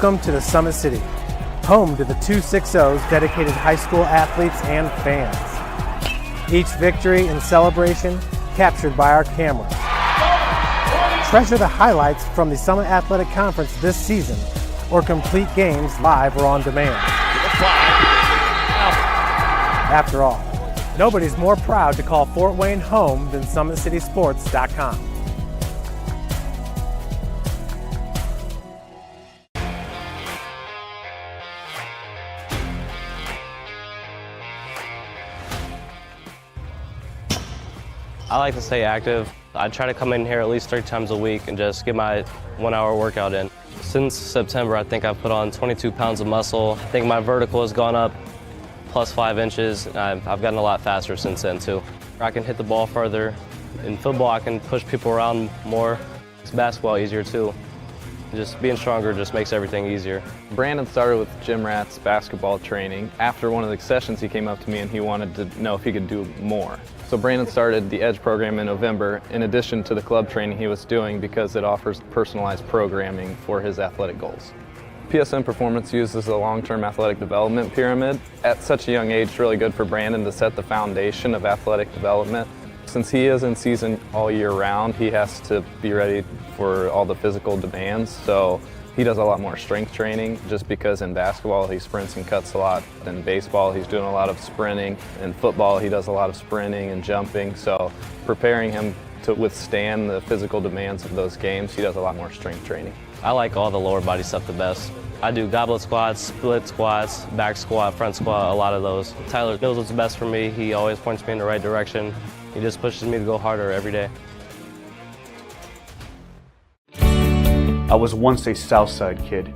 Welcome to the Summit City, home to the 260's dedicated high school athletes and fans. Each victory and celebration captured by our cameras. Treasure the highlights from the Summit Athletic Conference this season, or complete games live or on demand. After all, nobody's more proud to call Fort Wayne home than SummitCitySports.com. I like to stay active. I try to come in here at least 3 times a week and just get my 1-hour workout in. Since September, I think I've put on 22 pounds of muscle. I think my vertical has gone up plus 5 inches. I've gotten a lot faster since then too. I can hit the ball further. In football, I can push people around more. It's basketball easier too. Just being stronger just makes everything easier. Brandon started with gym rats basketball training. After one of the sessions, he came up to me and he wanted to know if he could do more. So Brandon started the Edge program in November, in addition to the club training he was doing, because it offers personalized programming for his athletic goals. PSN Performance uses a long-term athletic development pyramid. At such a young age, it's really good for Brandon to set the foundation of athletic development. Since he is in season all year round, he has to be ready for all the physical demands. So he does a lot more strength training, just because in basketball he sprints and cuts a lot. In baseball he's doing a lot of sprinting. In football he does a lot of sprinting and jumping. So preparing him to withstand the physical demands of those games, he does a lot more strength training. I like all the lower body stuff the best. I do goblet squats, split squats, back squat, front squat, a lot of those. Tyler knows what's best for me. He always points me in the right direction. He just pushes me to go harder every day. I was once a Southside kid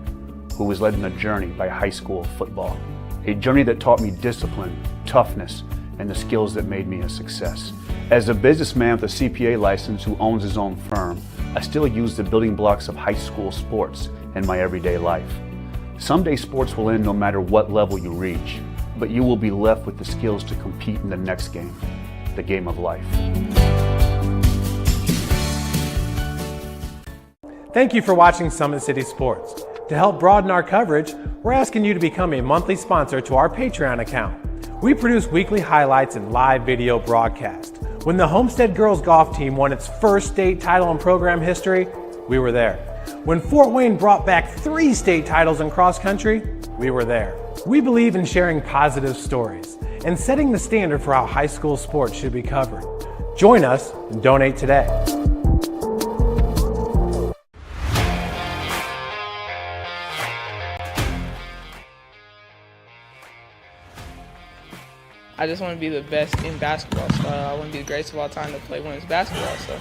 who was led on a journey by high school football. A journey that taught me discipline, toughness, and the skills that made me a success. As a businessman with a CPA license who owns his own firm, I still use the building blocks of high school sports in my everyday life. Someday sports will end no matter what level you reach, but you will be left with the skills to compete in the next game, the game of life. Thank you for watching Summit City Sports. To help broaden our coverage, we're asking you to become a monthly sponsor to our Patreon account. We produce weekly highlights and live video broadcast. When the Homestead girls golf team won its first state title in program history, we were there. When Fort Wayne brought back 3 state titles in cross country, we were there. We believe in sharing positive stories and setting the standard for how high school sports should be covered. Join us and donate today. I just want to be the best in basketball. So I want to be the greatest of all time to play women's basketball. So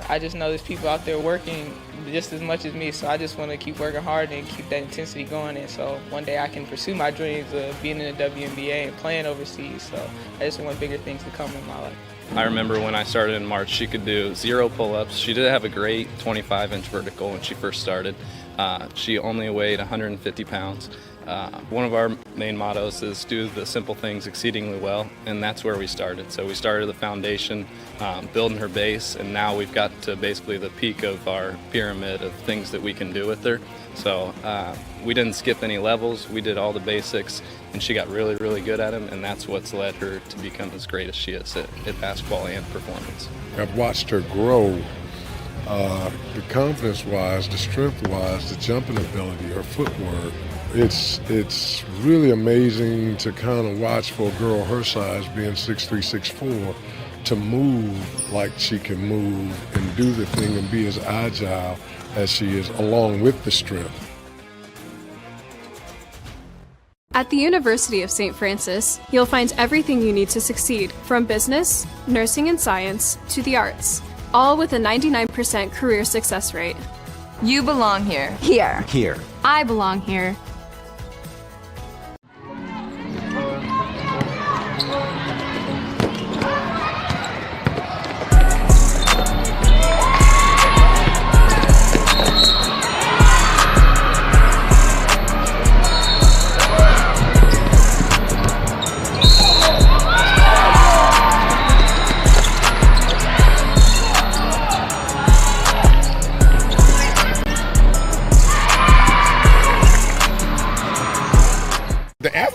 I just know there's people out there working just as much as me. So I just want to keep working hard and keep that intensity going. And so one day I can pursue my dreams of being in the WNBA and playing overseas. So I just want bigger things to come in my life. I remember when I started in March, she could do 0 pull-ups. She did have a great 25-inch vertical when she first started. She only weighed 150 pounds. One of our main mottos is do the simple things exceedingly well, and that's where we started. So we started the foundation, building her base, and now we've got to basically the peak of our pyramid of things that we can do with her. So we didn't skip any levels, we did all the basics, and she got really, really good at them, and that's what's led her to become as great as she is at basketball and performance. I've watched her grow, the confidence-wise, the strength-wise, the jumping ability, her footwork. It's really amazing to kind of watch for a girl her size, being 6'3", 6'4", to move like she can move and do the thing and be as agile as she is, along with the strength. At the University of St. Francis, you'll find everything you need to succeed, from business, nursing and science, to the arts, all with a 99% career success rate. You belong here. Here. Here. I belong here.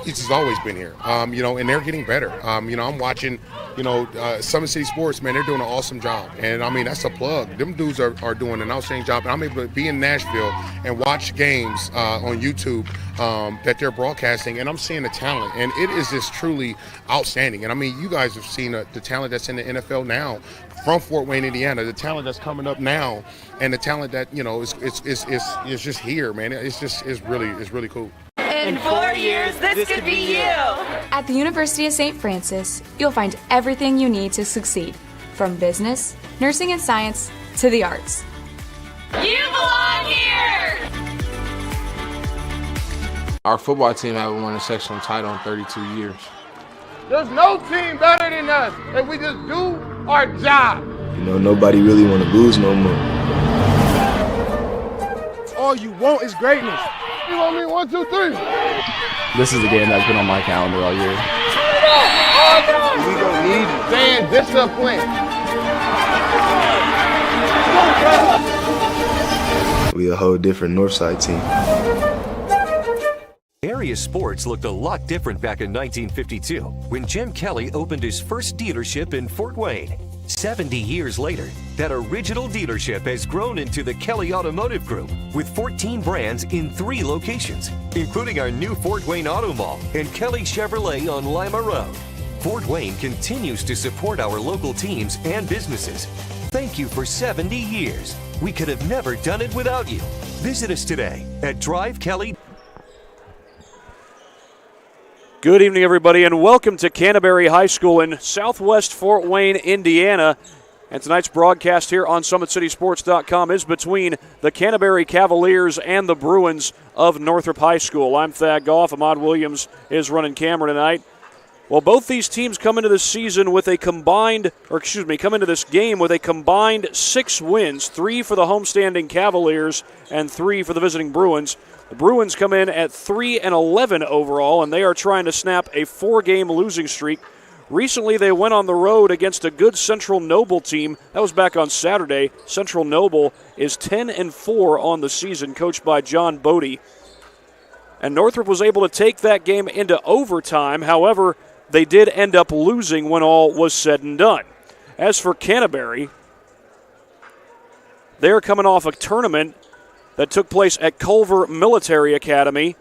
it's just always been here, and they're getting better. I'm watching, Summit City Sports, man, they're doing an awesome job. And, that's a plug. Them dudes are doing an outstanding job. And I'm able to be in Nashville and watch games on YouTube that they're broadcasting, and I'm seeing the talent. And it is just truly outstanding. And, you guys have seen the talent that's in the NFL now from Fort Wayne, Indiana, the talent that's coming up now, and the talent that, is just here, man. It's really cool. In 4 years, this could be you. At the University of St. Francis, you'll find everything you need to succeed, from business, nursing and science, to the arts. You belong here! Our football team haven't won a sectional title in 32 years. There's no team better than us if we just do our job. Nobody really want to lose no more. All you want is greatness. You want me 1, 2, 3? This is the game that's been on my calendar all year. We gonna need fan discipline. We a whole different Northside team. Area sports looked a lot different back in 1952 when Jim Kelly opened his first dealership in Fort Wayne. 70 years later, that original dealership has grown into the Kelly Automotive Group with 14 brands in 3 locations, including our new Fort Wayne Auto Mall and Kelly Chevrolet on Lima Road. Fort Wayne continues to support our local teams and businesses. Thank you for 70 years. We could have never done it without you. Visit us today at Drive Kelly. Good evening, everybody, and welcome to Canterbury High School in southwest Fort Wayne, Indiana. And tonight's broadcast here on SummitCitySports.com is between the Canterbury Cavaliers and the Bruins of Northrop High School. I'm Thad Goff. Ahmad Williams is running camera tonight. Well, both these teams come into this season with a combined, come into this game with a combined 6 wins, 3 for the homestanding Cavaliers and 3 for the visiting Bruins. The Bruins come in at 3-11 overall, and they are trying to snap a 4-game losing streak. Recently, they went on the road against a good Central Noble team. That was back on Saturday. Central Noble is 10-4 on the season, coached by John Bodie. And Northrop was able to take that game into overtime. However, they did end up losing when all was said and done. As for Canterbury, they're coming off a tournament that took place at Culver Military Academy.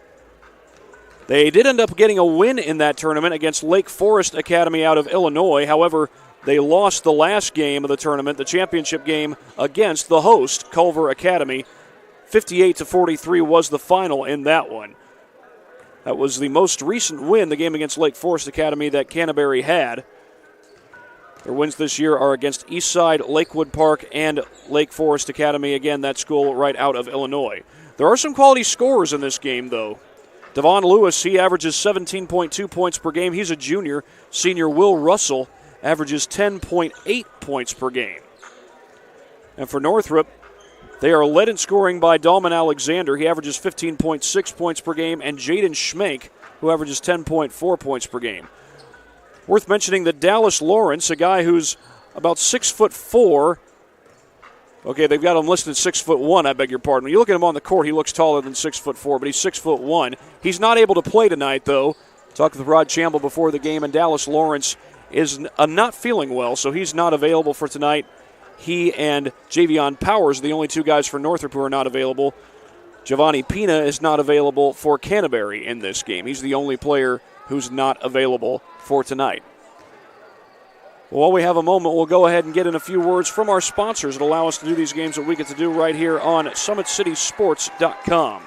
They did end up getting a win in that tournament against Lake Forest Academy out of Illinois. However, they lost the last game of the tournament, the championship game, against the host, Culver Academy. 58-43 was the final in that one. That was the most recent win, the game against Lake Forest Academy, that Canterbury had. Their wins this year are against Eastside, Lakewood Park, and Lake Forest Academy. Again, that school right out of Illinois. There are some quality scorers in this game, though. Devon Lewis, he averages 17.2 points per game. He's a junior. Senior Will Russell averages 10.8 points per game. And for Northrop, they are led in scoring by Dalman Alexander. He averages 15.6 points per game, and Jaden Schmank, who averages 10.4 points per game. Worth mentioning that Dallas Lawrence, a guy who's about 6'4". Okay, they've got him listed 6'1", I beg your pardon. When you look at him on the court, he looks taller than 6'4", but he's 6'1". He's not able to play tonight, though. Talked with Rod Chamble before the game, and Dallas Lawrence is not feeling well, so he's not available for tonight. He and Javion Powers are the only 2 guys for Northrop who are not available. Giovanni Pina is not available for Canterbury in this game. He's the only player who's not available for tonight. Well, while we have a moment, we'll go ahead and get in a few words from our sponsors that allow us to do these games that we get to do right here on SummitCitySports.com.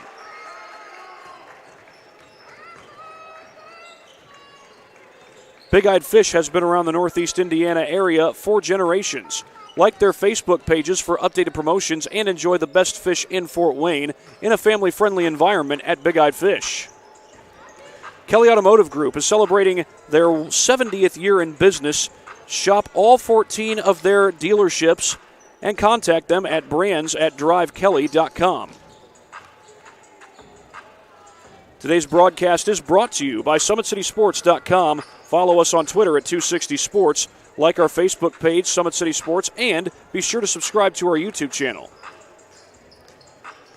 Big Eyed Fish has been around the Northeast Indiana area for generations. Like their Facebook pages for updated promotions and enjoy the best fish in Fort Wayne in a family-friendly environment at Big Eyed Fish. Kelly Automotive Group is celebrating their 70th year in business. Shop all 14 of their dealerships and contact them at brands@drivekelly.com. Today's broadcast is brought to you by SummitCitySports.com. Follow us on Twitter at 260sports. Like our Facebook page, Summit City Sports, and be sure to subscribe to our YouTube channel.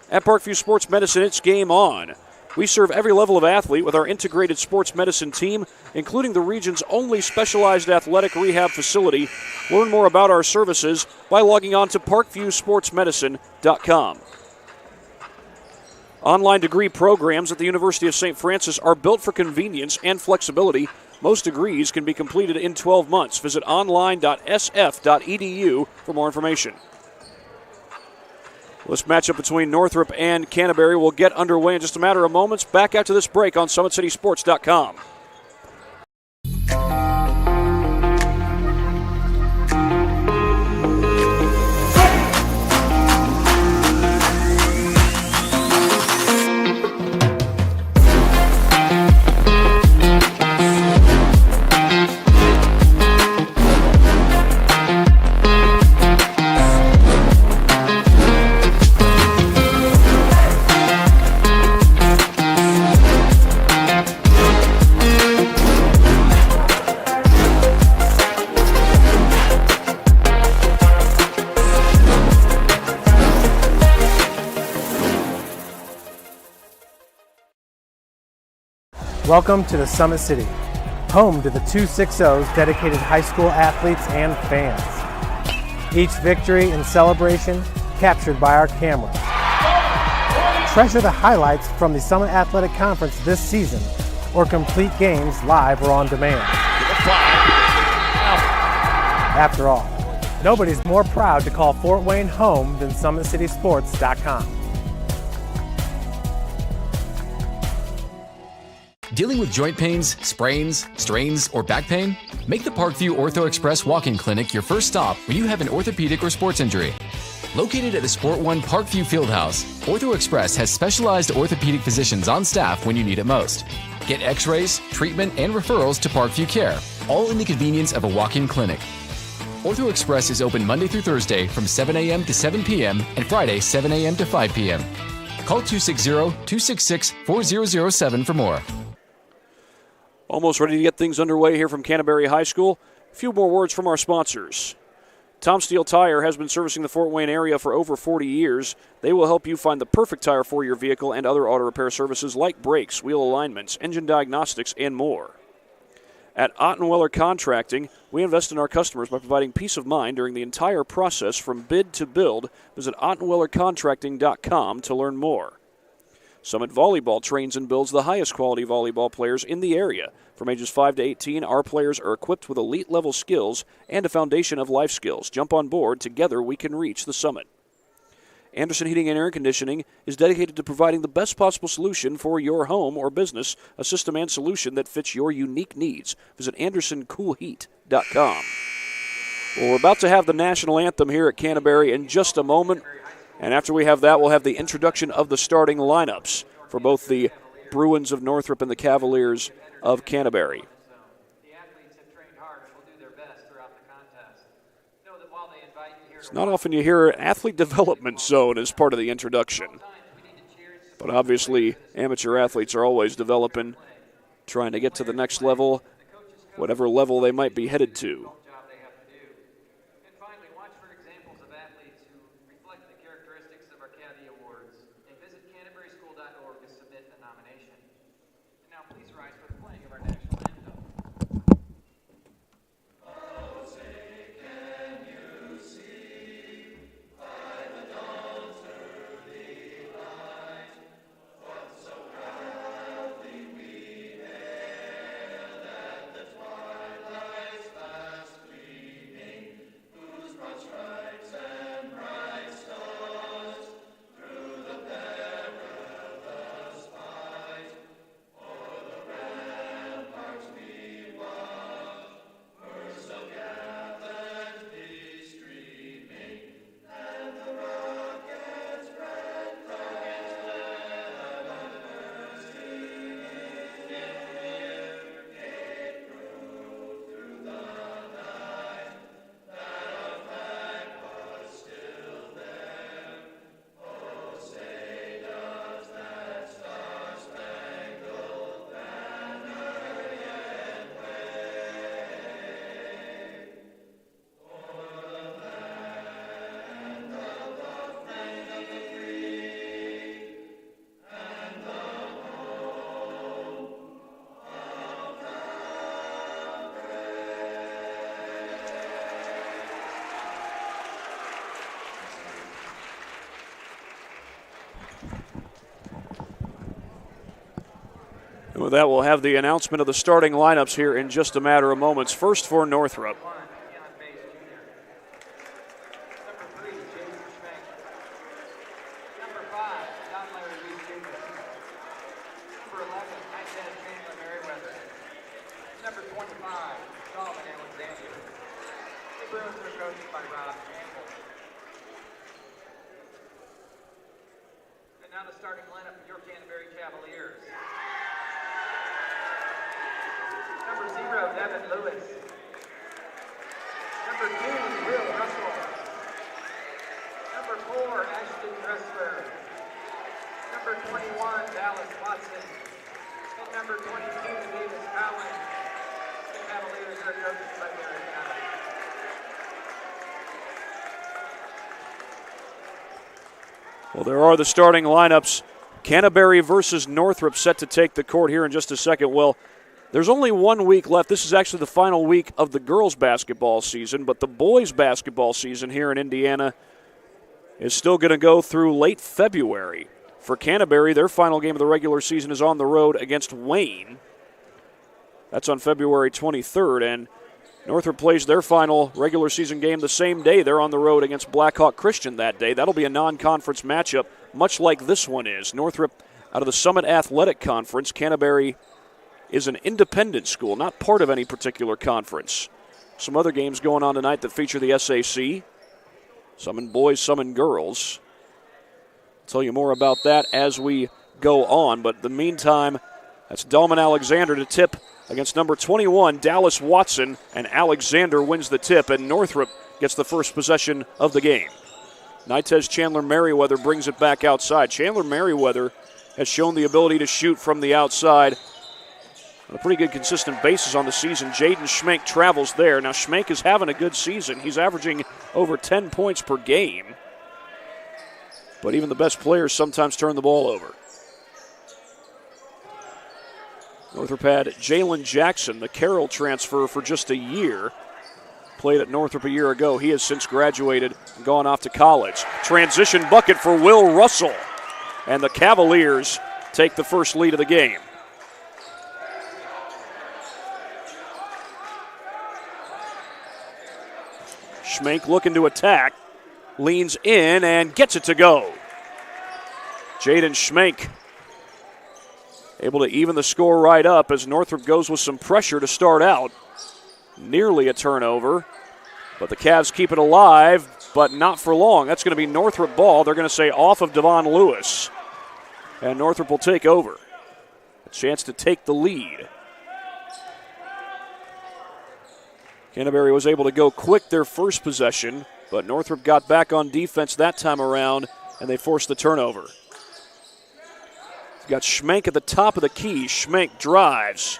At Parkview Sports Medicine, it's game on. We serve every level of athlete with our integrated sports medicine team, including the region's only specialized athletic rehab facility. Learn more about our services by logging on to parkviewsportsmedicine.com. Online degree programs at the University of St. Francis are built for convenience and flexibility. Most degrees can be completed in 12 months. Visit online.sf.edu for more information. This matchup between Northrop and Canterbury will get underway in just a matter of moments. Back after this break on SummitCitySports.com. Welcome to the Summit City, home to the 260's dedicated high school athletes and fans. Each victory and celebration captured by our cameras. Treasure the highlights from the Summit Athletic Conference this season, or complete games live or on demand. After all, nobody's more proud to call Fort Wayne home than SummitCitySports.com. Dealing with joint pains, sprains, strains, or back pain? Make the Parkview Ortho Express walk-in clinic your first stop when you have an orthopedic or sports injury. Located at the Sport One Parkview Fieldhouse, Ortho Express has specialized orthopedic physicians on staff when you need it most. Get x-rays, treatment, and referrals to Parkview Care, all in the convenience of a walk-in clinic. Ortho Express is open Monday through Thursday from 7 a.m. to 7 p.m. and Friday 7 a.m. to 5 p.m. Call 260-266-4007 for more. Almost ready to get things underway here from Canterbury High School. A few more words from our sponsors. Tom Steele Tire has been servicing the Fort Wayne area for over 40 years. They will help you find the perfect tire for your vehicle and other auto repair services like brakes, wheel alignments, engine diagnostics, and more. At Ottenweller Contracting, we invest in our customers by providing peace of mind during the entire process from bid to build. Visit OttenwellerContracting.com to learn more. Summit Volleyball trains and builds the highest quality volleyball players in the area. From ages 5 to 18, our players are equipped with elite-level skills and a foundation of life skills. Jump on board. Together we can reach the summit. Anderson Heating and Air Conditioning is dedicated to providing the best possible solution for your home or business, a system and solution that fits your unique needs. Visit AndersonCoolHeat.com. Well, we're about to have the national anthem here at Canterbury in just a moment. And after we have that, we'll have the introduction of the starting lineups for both the Bruins of Northrop and the Cavaliers of Canterbury. It's not often you hear athlete development zone as part of the introduction. But obviously, amateur athletes are always developing, trying to get to the next level, whatever level they might be headed to. With that, we'll have the announcement of the starting lineups here in just a matter of moments. First for Northrop. Now the starting lineup for your Canterbury Cavaliers. Number 0, Devin Lewis. Number 2, Will Russell. Number 4, Ashton Dressler. Number 21, Dallas Watson. And number 22, Davis Allen. The Cavaliers are coached by Mary Allen. Well, there are the starting lineups. Canterbury versus Northrop set to take the court here in just a second. Well, there's only 1 week left. This is actually the final week of the girls' basketball season, but the boys' basketball season here in Indiana is still going to go through late February. For Canterbury, their final game of the regular season is on the road against Wayne. That's on February 23rd, and Northrop plays their final regular season game the same day. They're on the road against Blackhawk Christian that day. That'll be a non-conference matchup, much like this one is. Northrop out of the Summit Athletic Conference. Canterbury is an independent school, not part of any particular conference. Some other games going on tonight that feature the SAC. Some in boys, some in girls. I'll tell you more about that as we go on. But in the meantime, that's Dalman Alexander to tip against number 21, Dallas Watson, and Alexander wins the tip, and Northrop gets the first possession of the game. Nitez Chandler Merriweather brings it back outside. Chandler Merriweather has shown the ability to shoot from the outside on a pretty good consistent basis on the season. Jaden Schmenk travels there. Now Schmenk is having a good season. He's averaging over 10 points per game. But even the best players sometimes turn the ball over. Northrop had Jalen Jackson, the Carroll transfer, for just a year. Played at Northrop a year ago. He has since graduated and gone off to college. Transition bucket for Will Russell. And the Cavaliers take the first lead of the game. Schmenk looking to attack. Leans in and gets it to go. Jaden Schmenk able to even the score right up as Northrop goes with some pressure to start out. Nearly a turnover, but the Cavs keep it alive, but not for long. That's going to be Northrop ball. They're going to say off of Devon Lewis, and Northrop will take over. A chance to take the lead. Canterbury was able to go quick their first possession, but Northrop got back on defense that time around, and they forced the turnover. You've got Schmenk at the top of the key. Schmenk drives,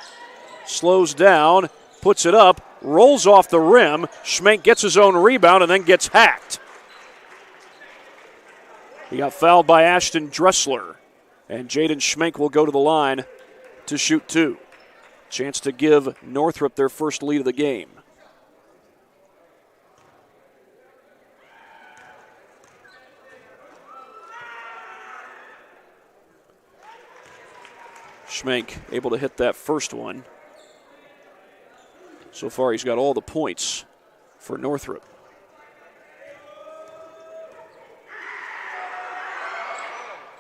slows down, puts it up, rolls off the rim. Schmenk gets his own rebound and then gets hacked. He got fouled by Ashton Dressler, and Jaden Schmenk will go to the line to shoot two. Chance to give Northrop their first lead of the game. Schmenk able to hit that first one. So far, he's got all the points for Northrop.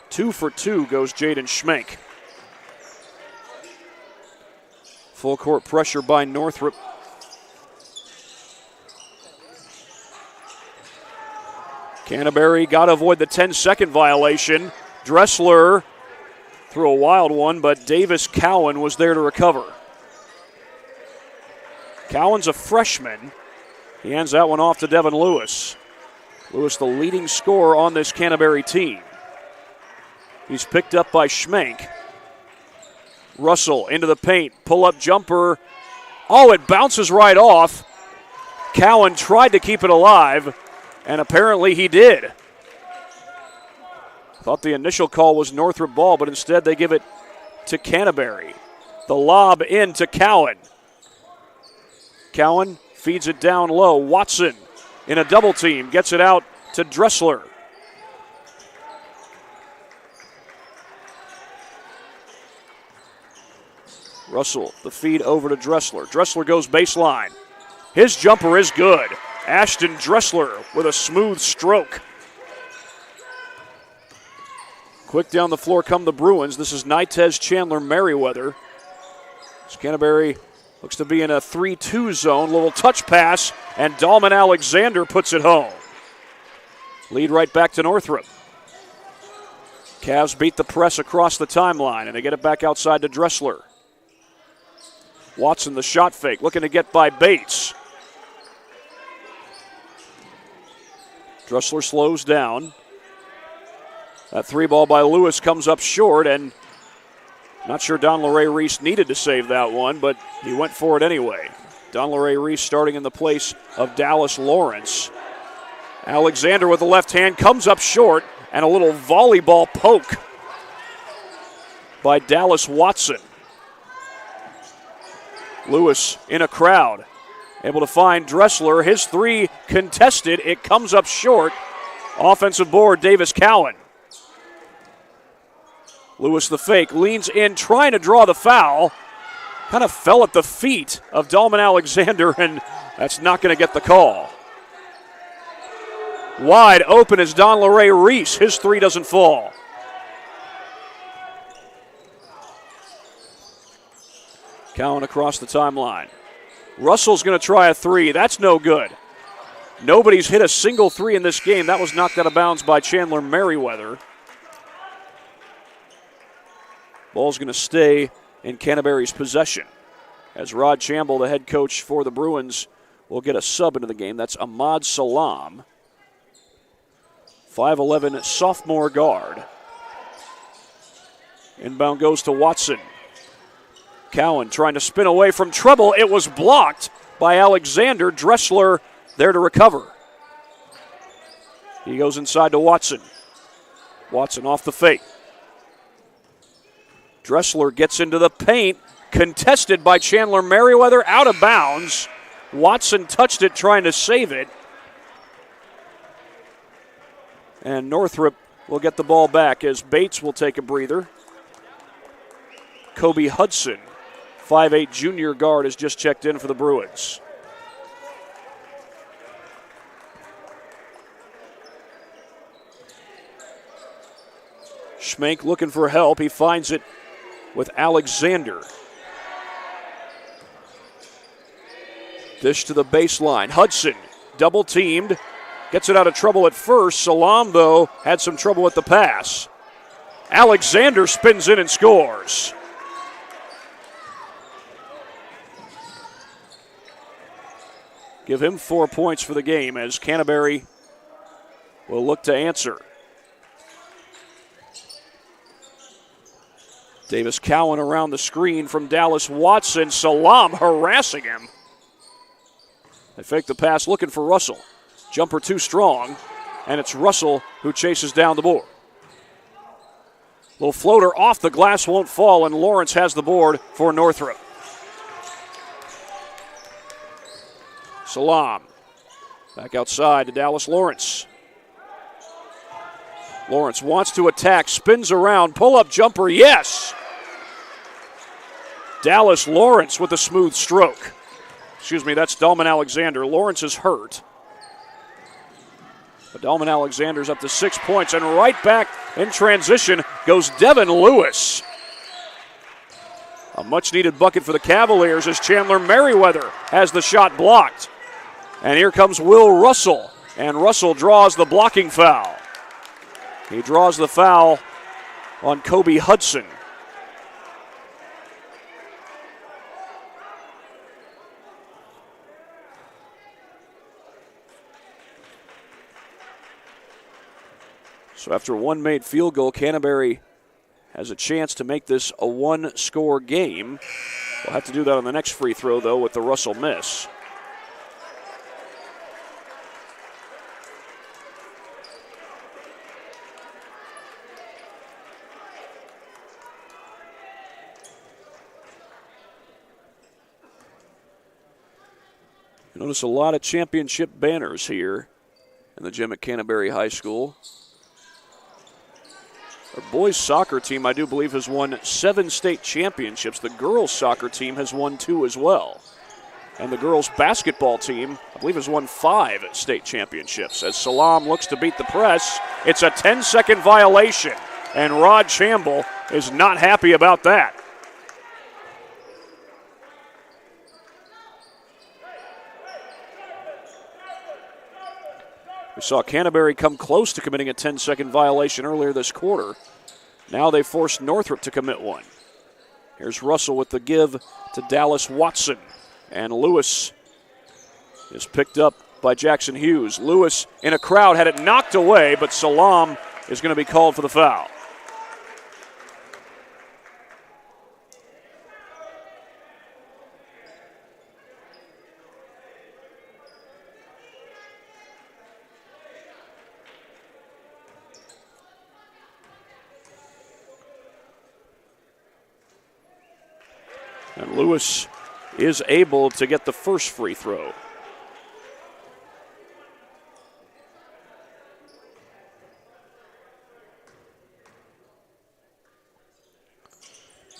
Two for two goes Jaden Schmenk. Full court pressure by Northrop. Canterbury got to avoid the 10-second violation. Dressler threw a wild one, but Davis Cowan was there to recover. Cowan's a freshman. He hands that one off to Devin Lewis. Lewis, the leading scorer on this Canterbury team. He's picked up by Schmenk. Russell into the paint. Pull-up jumper. Oh, it bounces right off. Cowan tried to keep it alive, and apparently he did. Thought the initial call was Northrop ball, but instead they give it to Canterbury. The lob in to Cowan. Cowan feeds it down low. Watson in a double team gets it out to Dressler. Russell, the feed over to Dressler. Dressler goes baseline. His jumper is good. Ashton Dressler with a smooth stroke. Quick down the floor come the Bruins. This is Nitez Chandler Merriweather. Canterbury looks to be in a 3-2 zone. Little touch pass, and Dahlman Alexander puts it home. Lead right back to Northrop. Cavs beat the press across the timeline, and they get it back outside to Dressler. Watson, the shot fake, looking to get by Bates. Dressler slows down. That three ball by Lewis comes up short, and not sure Don LeRae Reese needed to save that one, but he went for it anyway. Don LeRae Reese starting in the place of Dallas Lawrence. Alexander with the left hand comes up short, and a little volleyball poke by Dallas Watson. Lewis in a crowd, able to find Dressler. His three contested. It comes up short. Offensive board, Davis Cowan. Lewis the fake, leans in, trying to draw the foul. Kind of fell at the feet of Dahlman Alexander, and that's not going to get the call. Wide open is Don LeRae Reese. His three doesn't fall. Cowan across the timeline. Russell's going to try a three. That's no good. Nobody's hit a single three in this game. That was knocked out of bounds by Chandler Merriweather. Ball's going to stay in Canterbury's possession as Rod Chamble, the head coach for the Bruins, will get a sub into the game. That's Ahmad Salam, 5'11" sophomore guard. Inbound goes to Watson. Cowan trying to spin away from trouble. It was blocked by Alexander. Dressler there to recover. He goes inside to Watson. Watson off the fake. Dressler gets into the paint. Contested by Chandler Merriweather, out of bounds. Watson touched it, trying to save it. And Northrop will get the ball back as Bates will take a breather. Kobe Hudson, 5'8" junior guard, has just checked in for the Bruins. Schmenk looking for help. He finds it with Alexander. Dish to the baseline. Hudson, double teamed. Gets it out of trouble at first. Salam, though, had some trouble with the pass. Alexander spins in and scores. Give him 4 points for the game as Canterbury will look to answer. Davis Cowan around the screen from Dallas Watson. Salam harassing him. They fake the pass looking for Russell. Jumper too strong, and it's Russell who chases down the board. Little floater off the glass, won't fall, and Lawrence has the board for Northrop. Salam back outside to Dallas Lawrence. Lawrence wants to attack, spins around, pull-up jumper, yes! Dallas Lawrence with a smooth stroke. Excuse me, that's Dahlman Alexander. Lawrence is hurt. But Dahlman Alexander's up to 6 points, and right back in transition goes Devin Lewis. A much-needed bucket for the Cavaliers as Chandler Merriweather has the shot blocked. And here comes Will Russell, and Russell draws the blocking foul. He draws the foul on Kobe Hudson. So after one made field goal, Canterbury has a chance to make this a one-score game. We'll have to do that on the next free throw, though, with the Russell miss. You notice a lot of championship banners here in the gym at Canterbury High School. Our boys soccer team, I do believe, has won 7 state championships. The girls soccer team has won 2 as well. And the girls basketball team, I believe, has won 5 state championships. As Salam looks to beat the press, it's a 10-second violation. And Rod Chamble is not happy about that. We saw Canterbury come close to committing a 10-second violation earlier this quarter. Now they forced Northrop to commit one. Here's Russell with the give to Dallas Watson. And Lewis is picked up by Jackson Hughes. Lewis in a crowd had it knocked away, but Salam is going to be called for the foul. And Lewis is able to get the first free throw.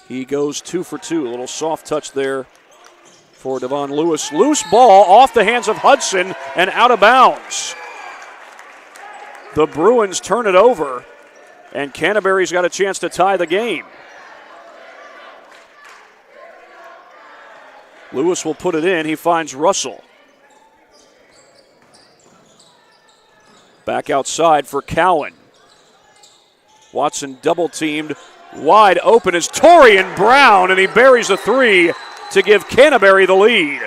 He goes 2 for 2. A little soft touch there for Devon Lewis. Loose ball off the hands of Hudson and out of bounds. The Bruins turn it over, and Canterbury's got a chance to tie the game. Lewis will put it in. He finds Russell. Back outside for Cowan. Watson double teamed. Wide open is Torian Brown, and he buries a 3 to give Canterbury the lead.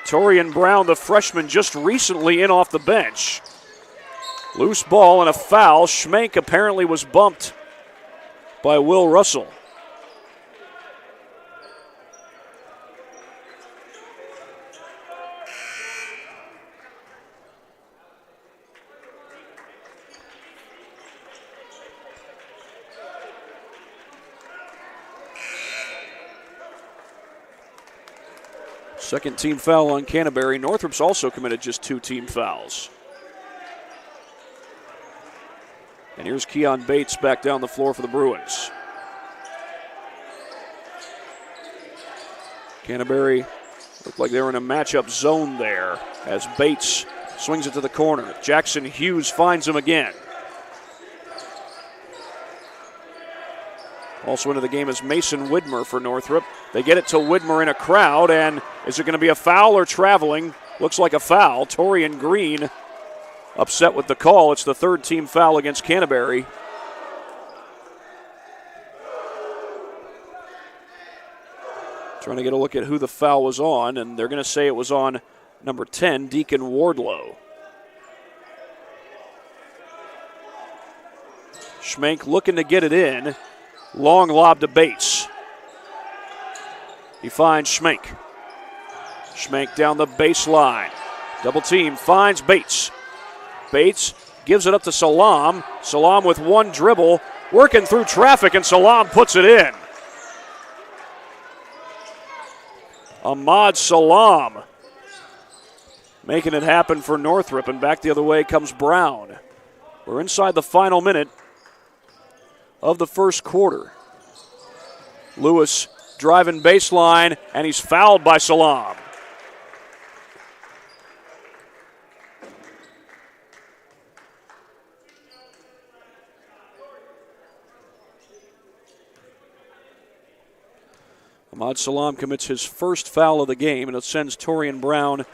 Torian Brown, the freshman, just recently in off the bench. Loose ball and a foul. Schmenk apparently was bumped by Will Russell. Second team foul on Canterbury. Northrop's also committed just 2 team fouls. And here's Keon Bates back down the floor for the Bruins. Canterbury looked like they were in a matchup zone there as Bates swings it to the corner. Jackson Hughes finds him again. Also into the game is Mason Widmer for Northrop. They get it to Widmer in a crowd, and is it going to be a foul or traveling? Looks like a foul. Torian Green upset with the call. It's the 3rd team foul against Canterbury. Trying to get a look at who the foul was on, and they're going to say it was on number 10, Deacon Wardlow. Schmenk looking to get it in. Long lob to Bates. He finds Schmenk. Schmenk down the baseline. Double team finds Bates. Bates gives it up to Salam. Salam with one dribble, working through traffic, and Salam puts it in. Ahmad Salam making it happen for Northrop, and back the other way comes Brown. We're inside the final minute of the first quarter. Lewis driving baseline, and he's fouled by Salam. Ahmad Salam commits his first foul of the game, and it sends Torian Brown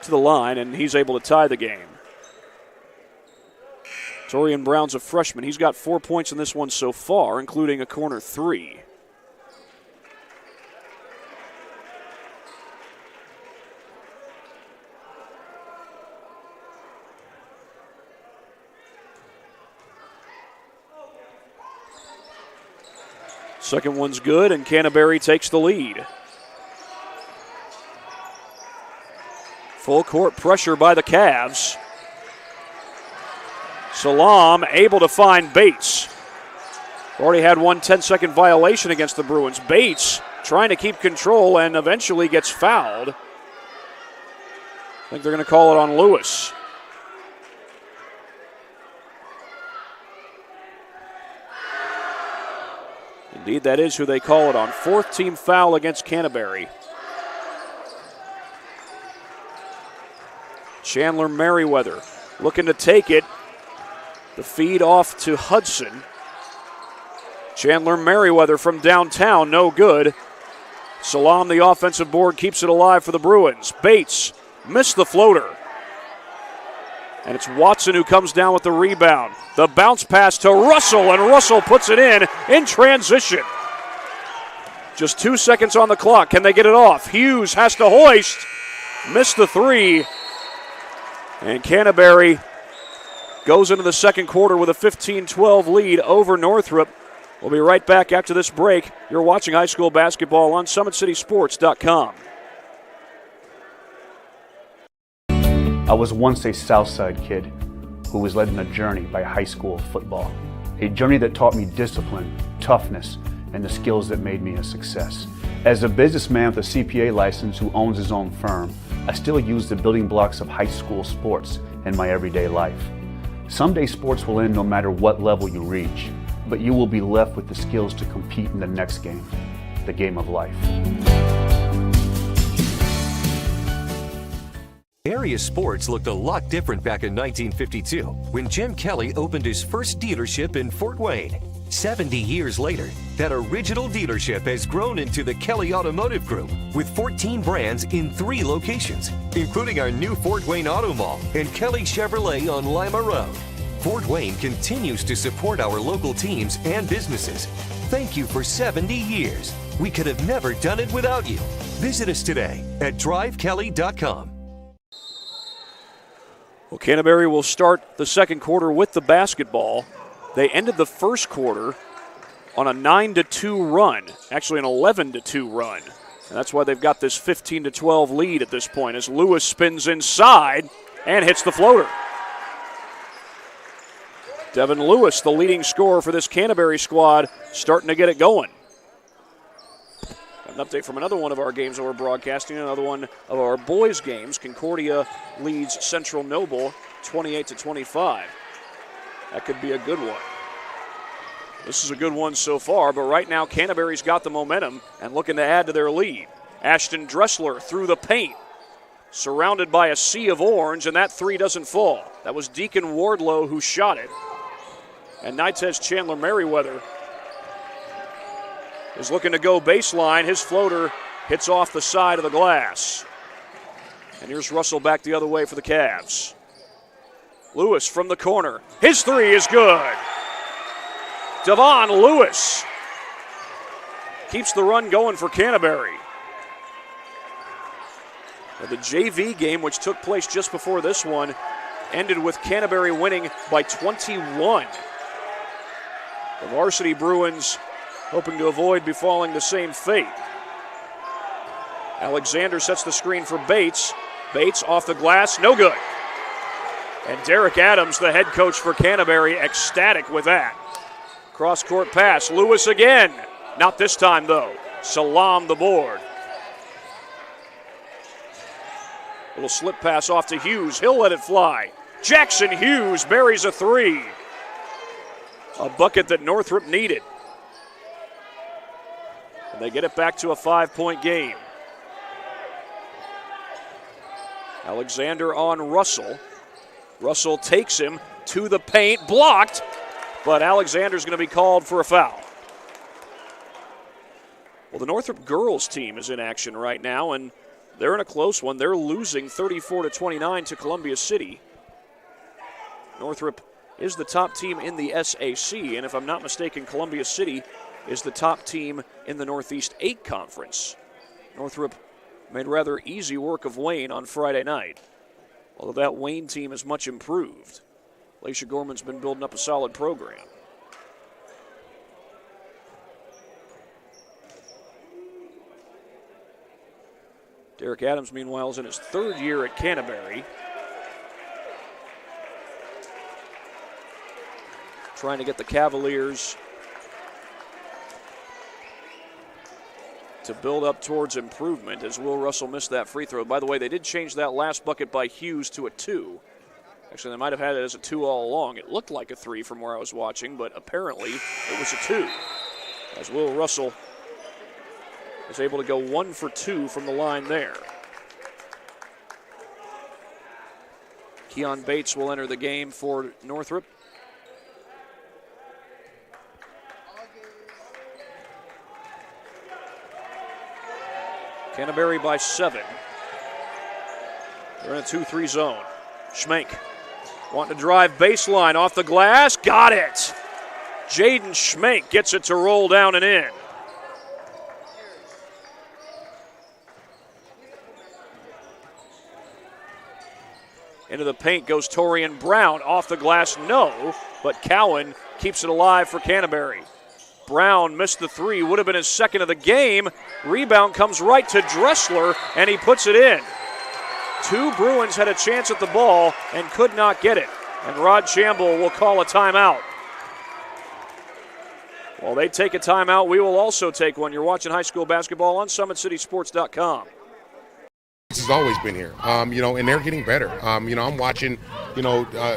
to the line, and he's able to tie the game. Torian Brown's a freshman. He's got 4 points in this one so far, including a corner 3. Second one's good, and Canterbury takes the lead. Full court pressure by the Cavs. Salam able to find Bates. Already had one 10-second violation against the Bruins. Bates trying to keep control and eventually gets fouled. I think they're going to call it on Lewis. Indeed, that is who they call it on. Fourth team foul against Canterbury. Chandler Merriweather looking to take it. The feed off to Hudson. Chandler Merriweather from downtown, no good. Salam, the offensive board, keeps it alive for the Bruins. Bates missed the floater. And it's Watson who comes down with the rebound. The bounce pass to Russell, and Russell puts it in transition. Just 2 seconds on the clock. Can they get it off? Hughes has to hoist. Missed the three. And Canterbury goes into the second quarter with a 15-12 lead over Northrop. We'll be right back after this break. You're watching high school basketball on SummitCitySports.com. I was once a Southside kid who was led on a journey by high school football. A journey that taught me discipline, toughness, and the skills that made me a success. As a businessman with a CPA license who owns his own firm, I still use the building blocks of high school sports in my everyday life. Someday sports will end no matter what level you reach, but you will be left with the skills to compete in the next game, the game of life. Area sports looked a lot different back in 1952 when Jim Kelly opened his first dealership in Fort Wayne. 70 years later, that original dealership has grown into the Kelly Automotive Group with 14 brands in 3 locations, including our new Fort Wayne Auto Mall and Kelly Chevrolet on Lima Road. Fort Wayne continues to support our local teams and businesses. Thank you for 70 years. We could have never done it without you. Visit us today at drivekelly.com. Well, Canterbury will start the second quarter with the basketball. They ended the first quarter on a 9-2 run, actually an 11-2 run. And that's why they've got this 15-12 lead at this point as Lewis spins inside and hits the floater. Devin Lewis, the leading scorer for this Canterbury squad, starting to get it going. An update from another one of our games that we're broadcasting, another one of our boys' games. Concordia leads Central Noble 28-25. That could be a good one. This is a good one so far, but right now Canterbury's got the momentum and looking to add to their lead. Ashton Dressler through the paint, surrounded by a sea of orange, and that three doesn't fall. That was Deacon Wardlow who shot it. And Nitez Chandler Merriweather is looking to go baseline. His floater hits off the side of the glass. And here's Russell back the other way for the Cavs. Lewis from the corner. His three is good. Devon Lewis keeps the run going for Canterbury. Now, the JV game, which took place just before this one, ended with Canterbury winning by 21. The varsity Bruins hoping to avoid befalling the same fate. Alexander sets the screen for Bates. Bates off the glass, no good. And Derek Adams, the head coach for Canterbury, ecstatic with that. Cross-court pass, Lewis again. Not this time, though. Salam the board. Little slip pass off to Hughes. He'll let it fly. Jackson Hughes buries a three. A bucket that Northrop needed. And they get it back to a 5-point game. Alexander on Russell. Russell takes him to the paint, blocked, but Alexander's going to be called for a foul. Well, the Northrop girls team is in action right now, and they're in a close one. They're losing 34-29 to Columbia City. Northrop is the top team in the SAC, and if I'm not mistaken, Columbia City is the top team in the Northeast 8 Conference. Northrop made rather easy work of Wayne on Friday night, although that Wayne team is much improved. Laisha Gorman's been building up a solid program. Derek Adams, meanwhile, is in his 3rd year at Canterbury. Trying to get the Cavaliers to build up towards improvement as Will Russell missed that free throw. By the way, they did change that last bucket by Hughes to a 2. Actually, they might have had it as a 2 all along. It looked like a 3 from where I was watching, but apparently it was a 2. as Will Russell is able to go 1 for 2 from the line there. Keon Bates will enter the game for Northrop. Canterbury by 7. They're in a 2-3 zone. Schmenk wanting to drive baseline off the glass. Got it. Jaden Schmenk gets it to roll down and in. Into the paint goes Torian Brown. Off the glass, no, but Cowan keeps it alive for Canterbury. Brown missed the 3, would have been his second of the game. Rebound comes right to Dressler, and he puts it in. 2 Bruins had a chance at the ball and could not get it, and Rod Chamble will call a timeout. While they take a timeout, we will also take one. You're watching high school basketball on SummitCitySports.com. This has always been here, and they're getting better. I'm watching,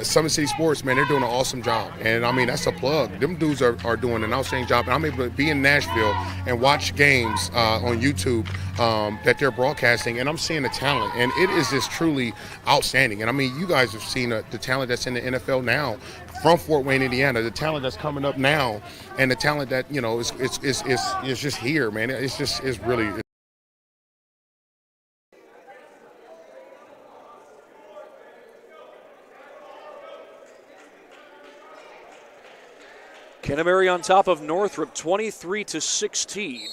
Summit City Sports, man, they're doing an awesome job. And, that's a plug. Them dudes are doing an outstanding job. And I'm able to be in Nashville and watch games on YouTube that they're broadcasting, and I'm seeing the talent. And it is just truly outstanding. And, you guys have seen the talent that's in the NFL now from Fort Wayne, Indiana, the talent that's coming up now, and the talent that, is just here, man. It's really – Canterbury on top of Northrop, 23-16.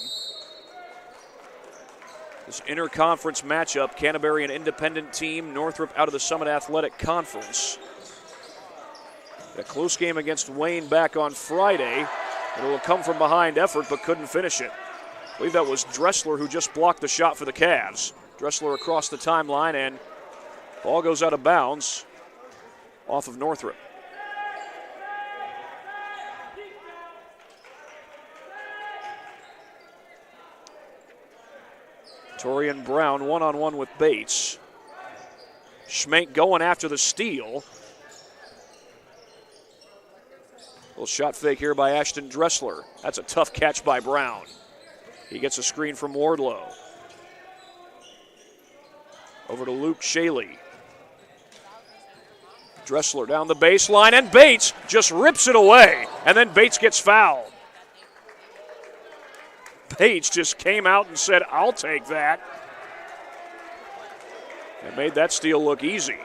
This interconference matchup, Canterbury an independent team, Northrop out of the Summit Athletic Conference. A close game against Wayne back on Friday. It will come from behind effort, but couldn't finish it. I believe that was Dressler who just blocked the shot for the Cavs. Dressler across the timeline, and ball goes out of bounds off of Northrop. Torian Brown one-on-one with Bates. Schmenk going after the steal. Little shot fake here by Ashton Dressler. That's a tough catch by Brown. He gets a screen from Wardlow. Over to Luke Shaley. Dressler down the baseline, and Bates just rips it away, and then Bates gets fouled. Bates just came out and said, "I'll take that." And made that steal look easy.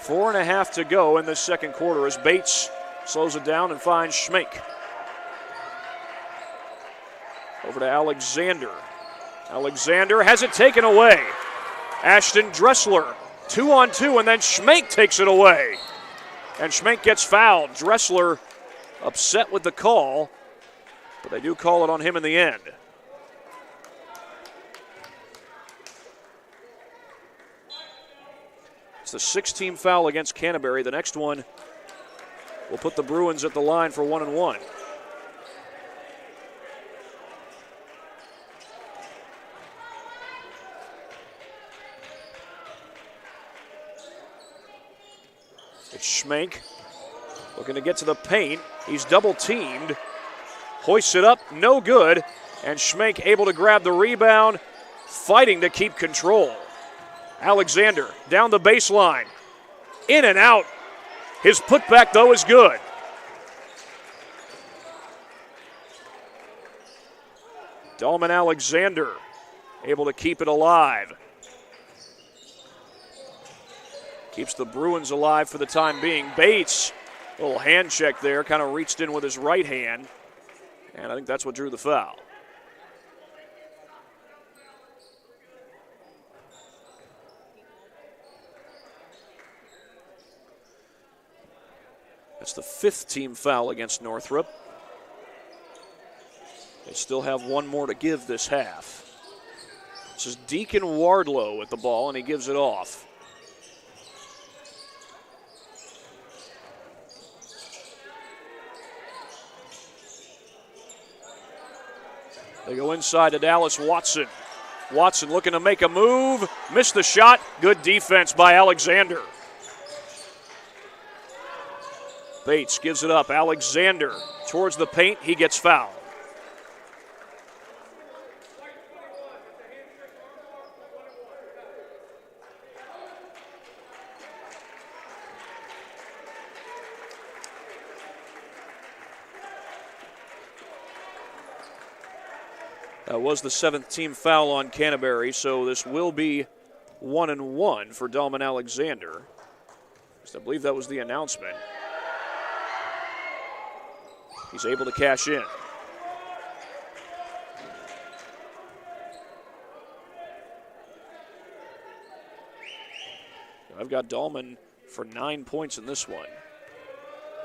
Four and a half to go in the second quarter as Bates slows it down and finds Schmenk. Over to Alexander. Alexander has it taken away. Ashton Dressler. 2-on-2, and then Schmenk takes it away. And Schmenk gets fouled. Dressler upset with the call, but they do call it on him in the end. It's the 6th-team foul against Canterbury. The next one will put the Bruins at the line for 1-1. Schmenk looking to get to the paint. He's double teamed. Hoists it up, no good. And Schmenk able to grab the rebound, fighting to keep control. Alexander down the baseline. In and out. His putback, though, is good. Dalman Alexander able to keep it alive. Keeps the Bruins alive for the time being. Bates, a little hand check there, kind of reached in with his right hand. And I think that's what drew the foul. That's the 5th-team foul against Northrop. They still have one more to give this half. This is Deacon Wardlow with the ball, and he gives it off. They go inside to Dallas Watson. Watson looking to make a move. Missed the shot. Good defense by Alexander. Bates gives it up. Alexander towards the paint. He gets fouled. That was the 7th team foul on Canterbury, so this will be 1-1 for Dalman Alexander. I believe that was the announcement. He's able to cash in. I've got Dalman for 9 points in this one.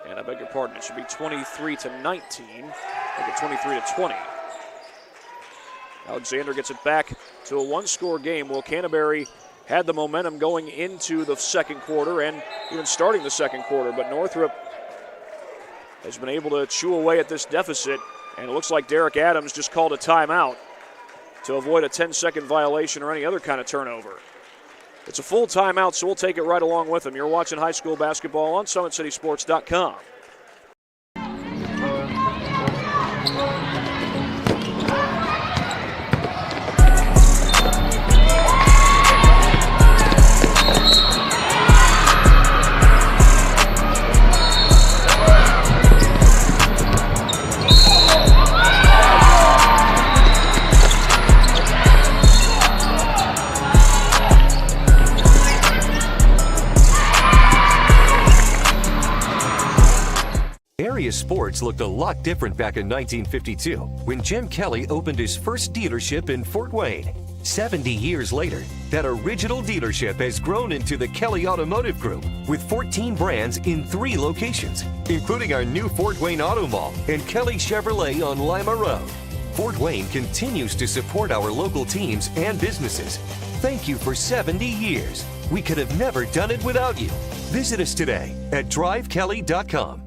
And I beg your pardon, it should be 23-19. Make it 23-20. Alexander gets it back to a one-score game. Well, Canterbury had the momentum going into the second quarter and even starting the second quarter, but Northrop has been able to chew away at this deficit, and it looks like Derek Adams just called a timeout to avoid a 10-second violation or any other kind of turnover. It's a full timeout, so we'll take it right along with him. You're watching high school basketball on SummitCitySports.com. Sports looked a lot different back in 1952 when Jim Kelly opened his first dealership in Fort Wayne. 70 years later, that original dealership has grown into the Kelly Automotive Group with 14 brands in 3 locations, including our new Fort Wayne Auto Mall and Kelly Chevrolet on Lima Road. Fort Wayne continues to support our local teams and businesses. Thank you for 70 years. We could have never done it without you. Visit us today at drivekelly.com.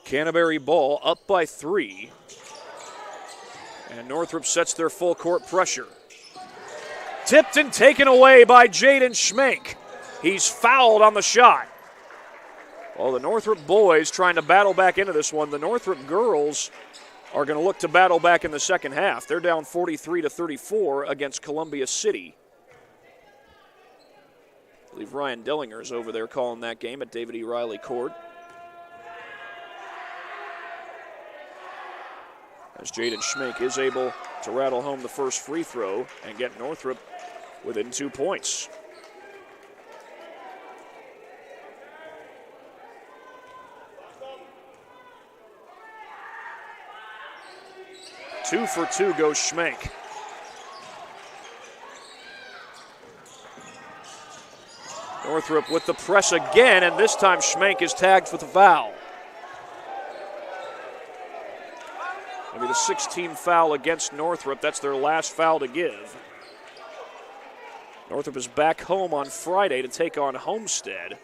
Canterbury ball up by 3. And Northrop sets their full court pressure. Tipped and taken away by Jaden Schmenk. He's fouled on the shot. Well, the Northrop boys trying to battle back into this one. The Northrop girls are going to look to battle back in the second half. They're down 43-34 against Columbia City. I believe Ryan Dellinger is over there calling that game at David E. Riley Court. As Jaden Schmenk is able to rattle home the first free throw and get Northrop within 2 points. Two for 2 goes Schmenk. Northrop with the press again, and this time Schmenk is tagged for the foul. Maybe the 6th-team foul against Northrop. That's their last foul to give. Northrop is back home on Friday to take on Homestead.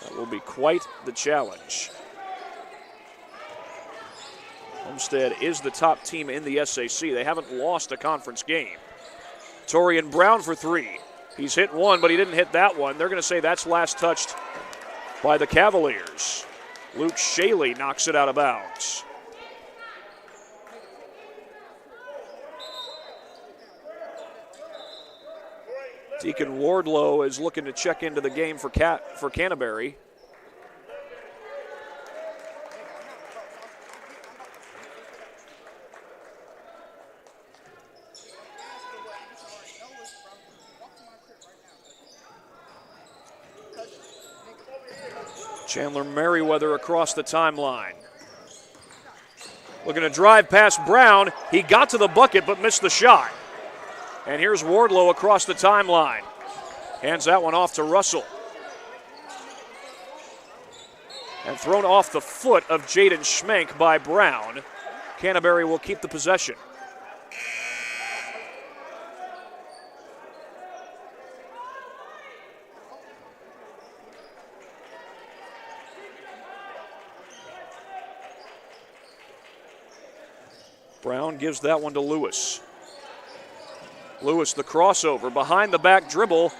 That will be quite the challenge. Homestead is the top team in the SAC. They haven't lost a conference game. Torian Brown for 3. He's hit one, but he didn't hit that one. They're going to say that's last touched by the Cavaliers. Luke Shaley knocks it out of bounds. Deacon Wardlow is looking to check into the game for Canterbury. Chandler Merriweather across the timeline. Looking to drive past Brown. He got to the bucket but missed the shot. And here's Wardlow across the timeline. Hands that one off to Russell. And thrown off the foot of Jaden Schmenk by Brown. Canterbury will keep the possession. Brown gives that one to Lewis. Lewis, the crossover, behind the back dribble.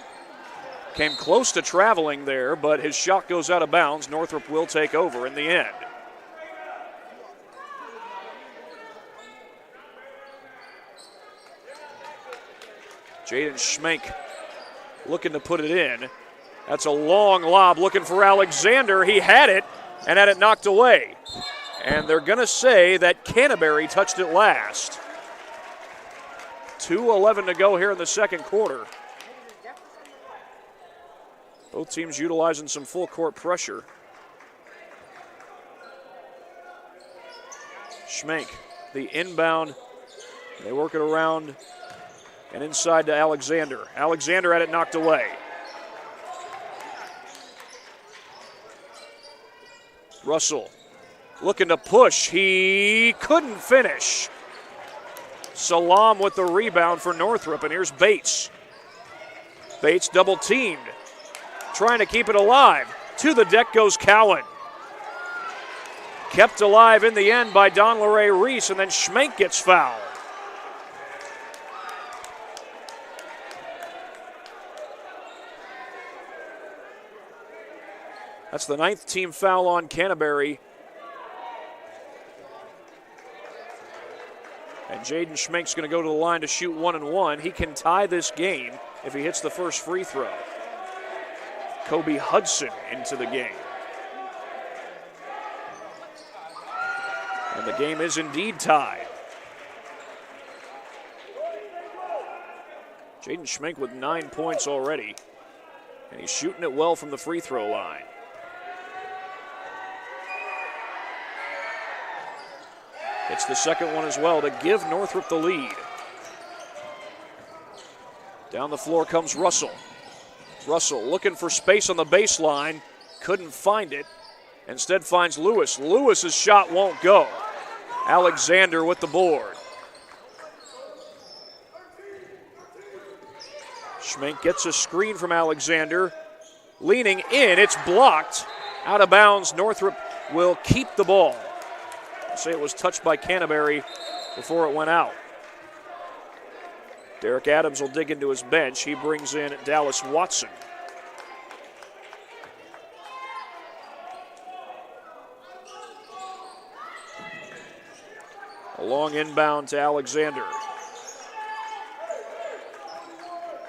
Came close to traveling there, but his shot goes out of bounds. Northrop will take over in the end. Jaden Schmenk looking to put it in. That's a long lob looking for Alexander. He had it and had it knocked away. And they're going to say that Canterbury touched it last. 2:11 to go here in the second quarter. Both teams utilizing some full court pressure. Schmenk, the inbound. They work it around and inside to Alexander. Alexander had it knocked away. Russell looking to push. He couldn't finish. Salam with the rebound for Northrop, and here's Bates. Bates double teamed, trying to keep it alive. To the deck goes Cowan. Kept alive in the end by Donleray Reese, and then Schmenk gets fouled. That's the 9th team foul on Canterbury. And Jaden Schmenk's going to go to the line to shoot 1-1. He can tie this game if he hits the first free throw. Kobe Hudson into the game. And the game is indeed tied. Jaden Schmenk with 9 points already. And he's shooting it well from the free throw line. It's the second one as well to give Northrop the lead. Down the floor comes Russell. Russell looking for space on the baseline. Couldn't find it. Instead finds Lewis. Lewis's shot won't go. Alexander with the board. Schmenk gets a screen from Alexander. Leaning in, it's blocked. Out of bounds, Northrop will keep the ball. Say it was touched by Canterbury before it went out. Derek Adams will dig into his bench. He brings in Dallas Watson. A long inbound to Alexander.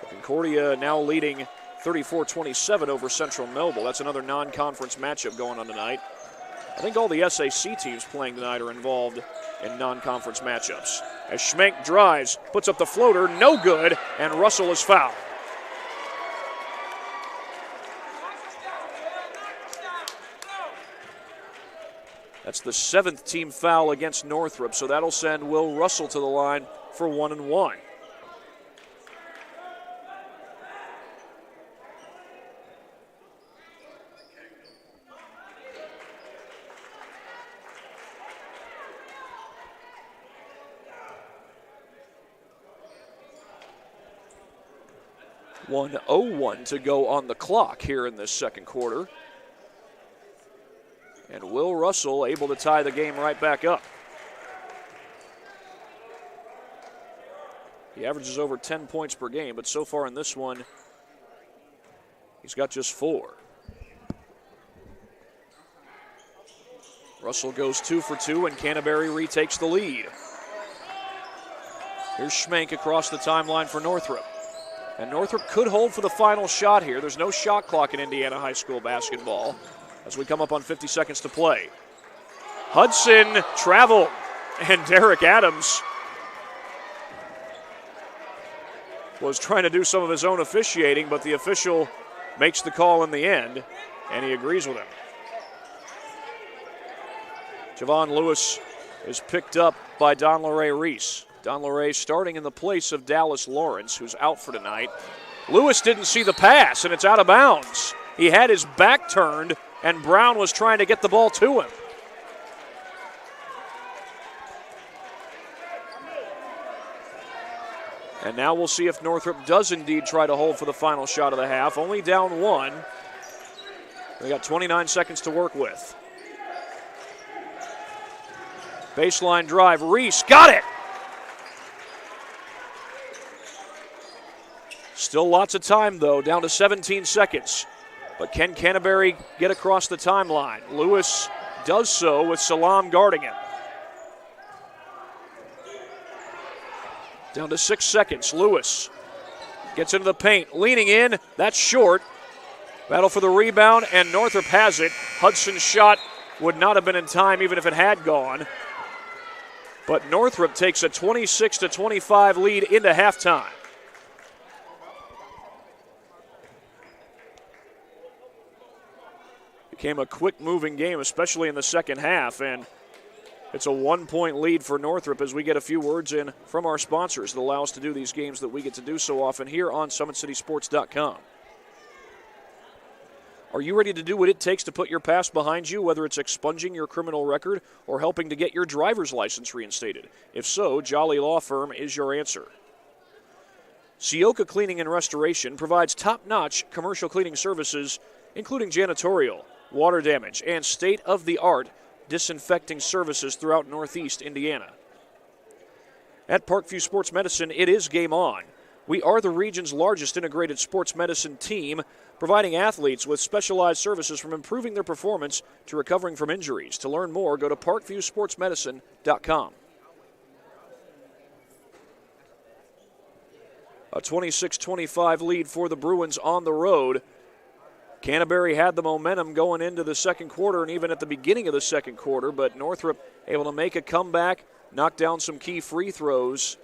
Concordia now leading 34-27 over Central Noble. That's another non-conference matchup going on tonight. I think all the SAC teams playing tonight are involved in non-conference matchups. As Schmenk drives, puts up the floater, no good, and Russell is fouled. That's the 7th team foul against Northrop, so that'll send Will Russell to the line for 1-1. .01 to go on the clock here in this second quarter. And Will Russell able to tie the game right back up. He averages over 10 points per game, but so far in this one, he's got just 4. Russell goes 2 for 2, and Canterbury retakes the lead. Here's Schmenk across the timeline for Northrop. And Northrop could hold for the final shot here. There's no shot clock in Indiana high school basketball as we come up on 50 seconds to play. Hudson traveled, and Derek Adams was trying to do some of his own officiating, but the official makes the call in the end, and he agrees with him. Javon Lewis is picked up by Donleray Reese. Donleray starting in the place of Dallas Lawrence, who's out for tonight. Lewis didn't see the pass, and it's out of bounds. He had his back turned, and Brown was trying to get the ball to him. And now we'll see if Northrop does indeed try to hold for the final shot of the half. Only down 1. They got 29 seconds to work with. Baseline drive, Reese got it! Still lots of time, though, down to 17 seconds. But can Canterbury get across the timeline? Lewis does so with Salam guarding him. Down to 6 seconds. Lewis gets into the paint, leaning in. That's short. Battle for the rebound, and Northrop has it. Hudson's shot would not have been in time even if it had gone. But Northrop takes a 26-25 lead into halftime. Became a quick-moving game, especially in the second half, and it's a 1-point lead for Northrop as we get a few words in from our sponsors that allow us to do these games that we get to do so often here on SummitCitySports.com. Are you ready to do what it takes to put your past behind you, whether it's expunging your criminal record or helping to get your driver's license reinstated? If so, Jolly Law Firm is your answer. Sioka Cleaning and Restoration provides top-notch commercial cleaning services, including janitorial, water damage, and state-of-the-art disinfecting services throughout Northeast Indiana. At Parkview Sports Medicine, it is game on. We are the region's largest integrated sports medicine team, providing athletes with specialized services from improving their performance to recovering from injuries. To learn more, go to parkviewsportsmedicine.com. A 26-25 lead for the Bruins on the road. Canterbury had the momentum going into the second quarter and even at the beginning of the second quarter, but Northrop able to make a comeback, knock down some key free throws,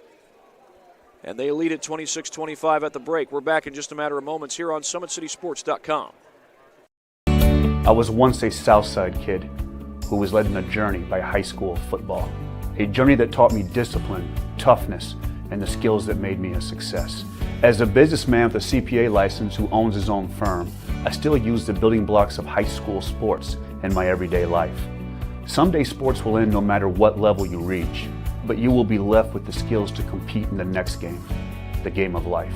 and they lead at 26-25 at the break. We're back in just a matter of moments here on SummitCitySports.com. I was once a Southside kid who was led on a journey by high school football, a journey that taught me discipline, toughness, and the skills that made me a success. As a businessman with a CPA license who owns his own firm, I still use the building blocks of high school sports in my everyday life. Someday sports will end no matter what level you reach, but you will be left with the skills to compete in the next game, the game of life.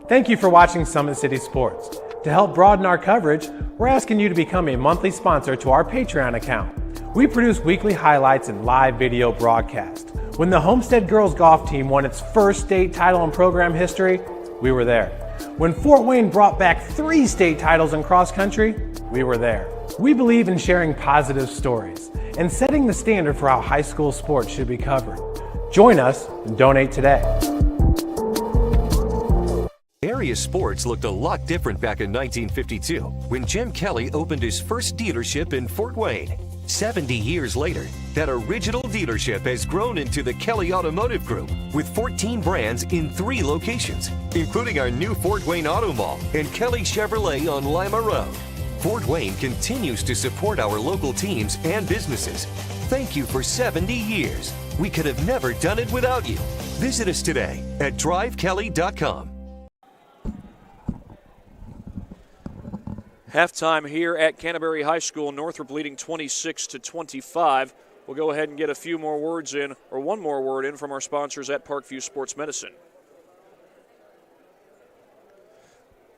Thank you for watching Summit City Sports. To help broaden our coverage, we're asking you to become a monthly sponsor to our Patreon account. We produce weekly highlights and live video broadcasts. When the Homestead girls golf team won its first state title in program history, we were there. When Fort Wayne brought back 3 state titles in cross country, we were there. We believe in sharing positive stories and setting the standard for how high school sports should be covered. Join us and donate today. Area sports looked a lot different back in 1952 when Jim Kelly opened his first dealership in Fort Wayne. 70 years later, that original dealership has grown into the Kelly Automotive Group with 14 brands in 3 locations, including our new Fort Wayne Auto Mall and Kelly Chevrolet on Lima Road. Fort Wayne continues to support our local teams and businesses. Thank you for 70 years. We could have never done it without you. Visit us today at drivekelly.com. Halftime here at Canterbury High School. Northrop leading 26-25. We'll go ahead and get a few more words in, or one more word in from our sponsors at Parkview Sports Medicine.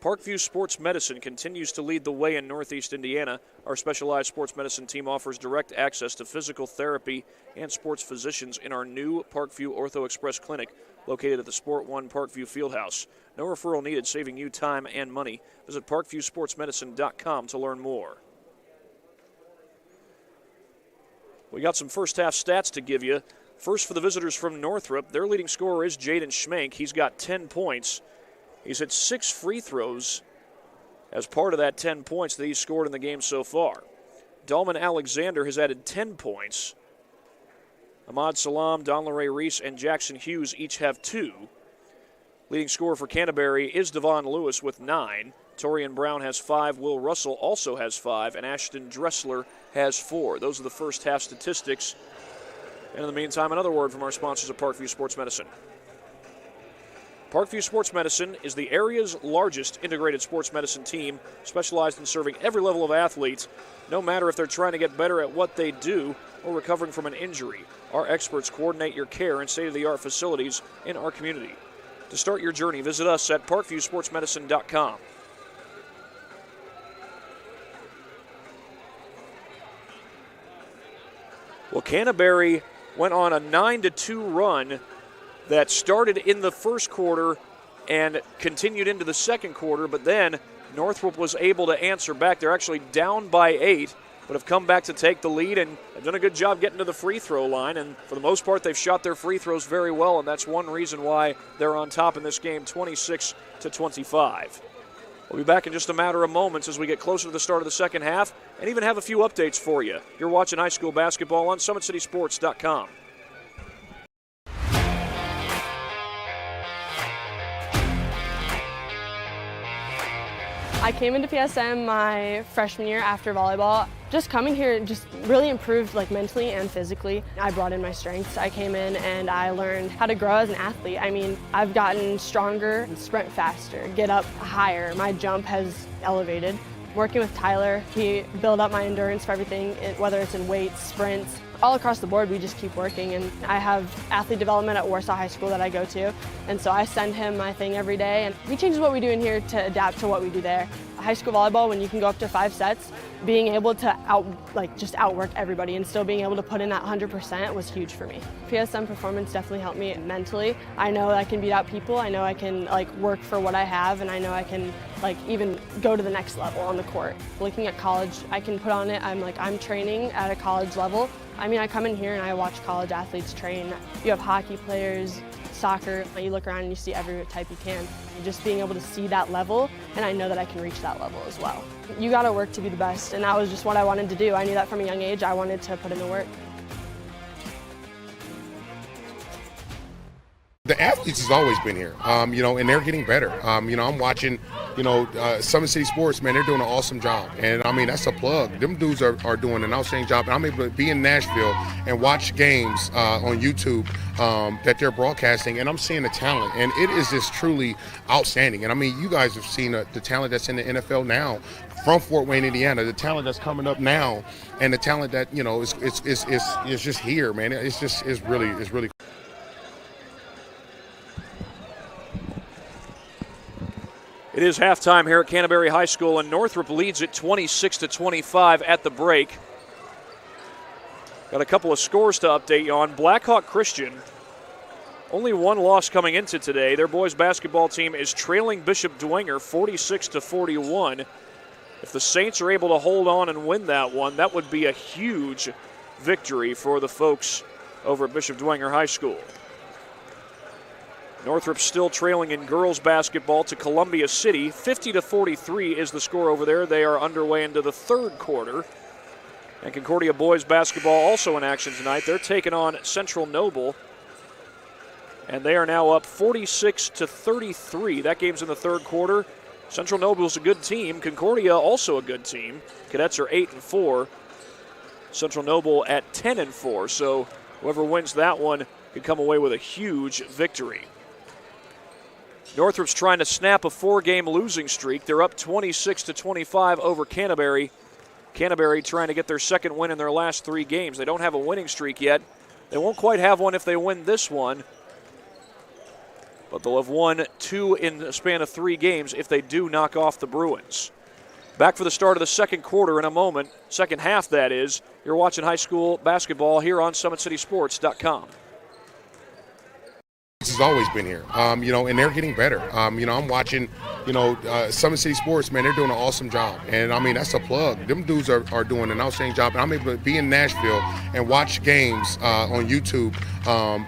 Parkview Sports Medicine continues to lead the way in Northeast Indiana. Our specialized sports medicine team offers direct access to physical therapy and sports physicians in our new Parkview Ortho Express Clinic located at the Sport One Parkview Fieldhouse. No referral needed, saving you time and money. Visit parkviewsportsmedicine.com to learn more. We got some first half stats to give you. First for the visitors from Northrop, their leading scorer is Jaden Schmank. He's got 10 points. He's hit 6 free throws as part of that 10 points that he's scored in the game so far. Dalman Alexander has added 10 points. Ahmad Salam, Donleray Reese, and Jackson Hughes each have 2. Leading scorer for Canterbury is Devon Lewis with 9. Torian Brown has 5, Will Russell also has 5, and Ashton Dressler has 4. Those are the first half statistics. And in the meantime, another word from our sponsors at Parkview Sports Medicine. Parkview Sports Medicine is the area's largest integrated sports medicine team, specialized in serving every level of athletes, no matter if they're trying to get better at what they do or recovering from an injury. Our experts coordinate your care in state-of-the-art facilities in our community. To start your journey, visit us at parkviewsportsmedicine.com. Well, Canterbury went on a 9-2 run that started in the first quarter and continued into the second quarter, but then Northrop was able to answer back. They're actually down by 8, but have come back to take the lead and have done a good job getting to the free throw line. And for the most part, they've shot their free throws very well, and that's one reason why they're on top in this game, 26-25. We'll be back in just a matter of moments as we get closer to the start of the second half and even have a few updates for you. You're watching high school basketball on SummitCitySports.com. I came into PSM my freshman year after volleyball. Just coming here just really improved mentally and physically. I brought in my strengths. I came in and I learned how to grow as an athlete. I mean, I've gotten stronger, sprint faster, get up higher. My jump has elevated. Working with Tyler, he built up my endurance for everything, whether it's in weights, sprints. All across the board, we just keep working, and I have athlete development at Warsaw High School that I go to, and so I send him my thing every day, and he changes what we do in here to adapt to what we do there. High school volleyball, when you can go up to 5 sets, being able to outwork everybody and still being able to put in that 100% was huge for me. PSM performance definitely helped me mentally. I know I can beat out people. I know I can work for what I have, and I know I can even go to the next level on the court. Looking at college, I can put on it. I'm training at a college level. I mean, I come in here and I watch college athletes train. You have hockey players, soccer. You look around and you see every type you can. Just being able to see that level, and I know that I can reach that level as well. You got to work to be the best, and that was just what I wanted to do. I knew that from a young age. I wanted to put in the work. The athletes has always been here, and they're getting better. I'm watching, Summit City Sports, man, they're doing an awesome job. And, I mean, that's a plug. Them dudes are doing an outstanding job. And I'm able to be in Nashville and watch games on YouTube that they're broadcasting, and I'm seeing the talent. And it is just truly outstanding. And, I mean, you guys have seen the talent that's in the NFL now from Fort Wayne, Indiana, the talent that's coming up now, and the talent that, is just here, man. It's really It is halftime here at Canterbury High School, and Northrop leads it 26-25 at the break. Got a couple of scores to update you on. Blackhawk Christian, only one loss coming into today. Their boys basketball team is trailing Bishop Dwenger 46-41. If the Saints are able to hold on and win that one, that would be a huge victory for the folks over at Bishop Dwenger High School. Northrop still trailing in girls basketball to Columbia City. 50-43 is the score over there. They are underway into the third quarter. And Concordia boys basketball also in action tonight. They're taking on Central Noble. And they are now up 46-33. That game's in the third quarter. Central Noble's a good team. Concordia also a good team. Cadets are 8-4. Central Noble at 10-4. So whoever wins that one could come away with a huge victory. Northrop's trying to snap a 4-game losing streak. They're up 26-25 over Canterbury. Canterbury trying to get their second win in their last 3 games. They don't have a winning streak yet. They won't quite have one if they win this one. But they'll have won 2 in a span of 3 games if they do knock off the Bruins. Back for the start of the second quarter in a moment. Second half, that is. You're watching high school basketball here on SummitCitySports.com. This has always been here, and they're getting better. I'm watching, Summit City Sports, man, they're doing an awesome job. And, I mean, that's a plug. Them dudes are doing an outstanding job. And I'm able to be in Nashville and watch games on YouTube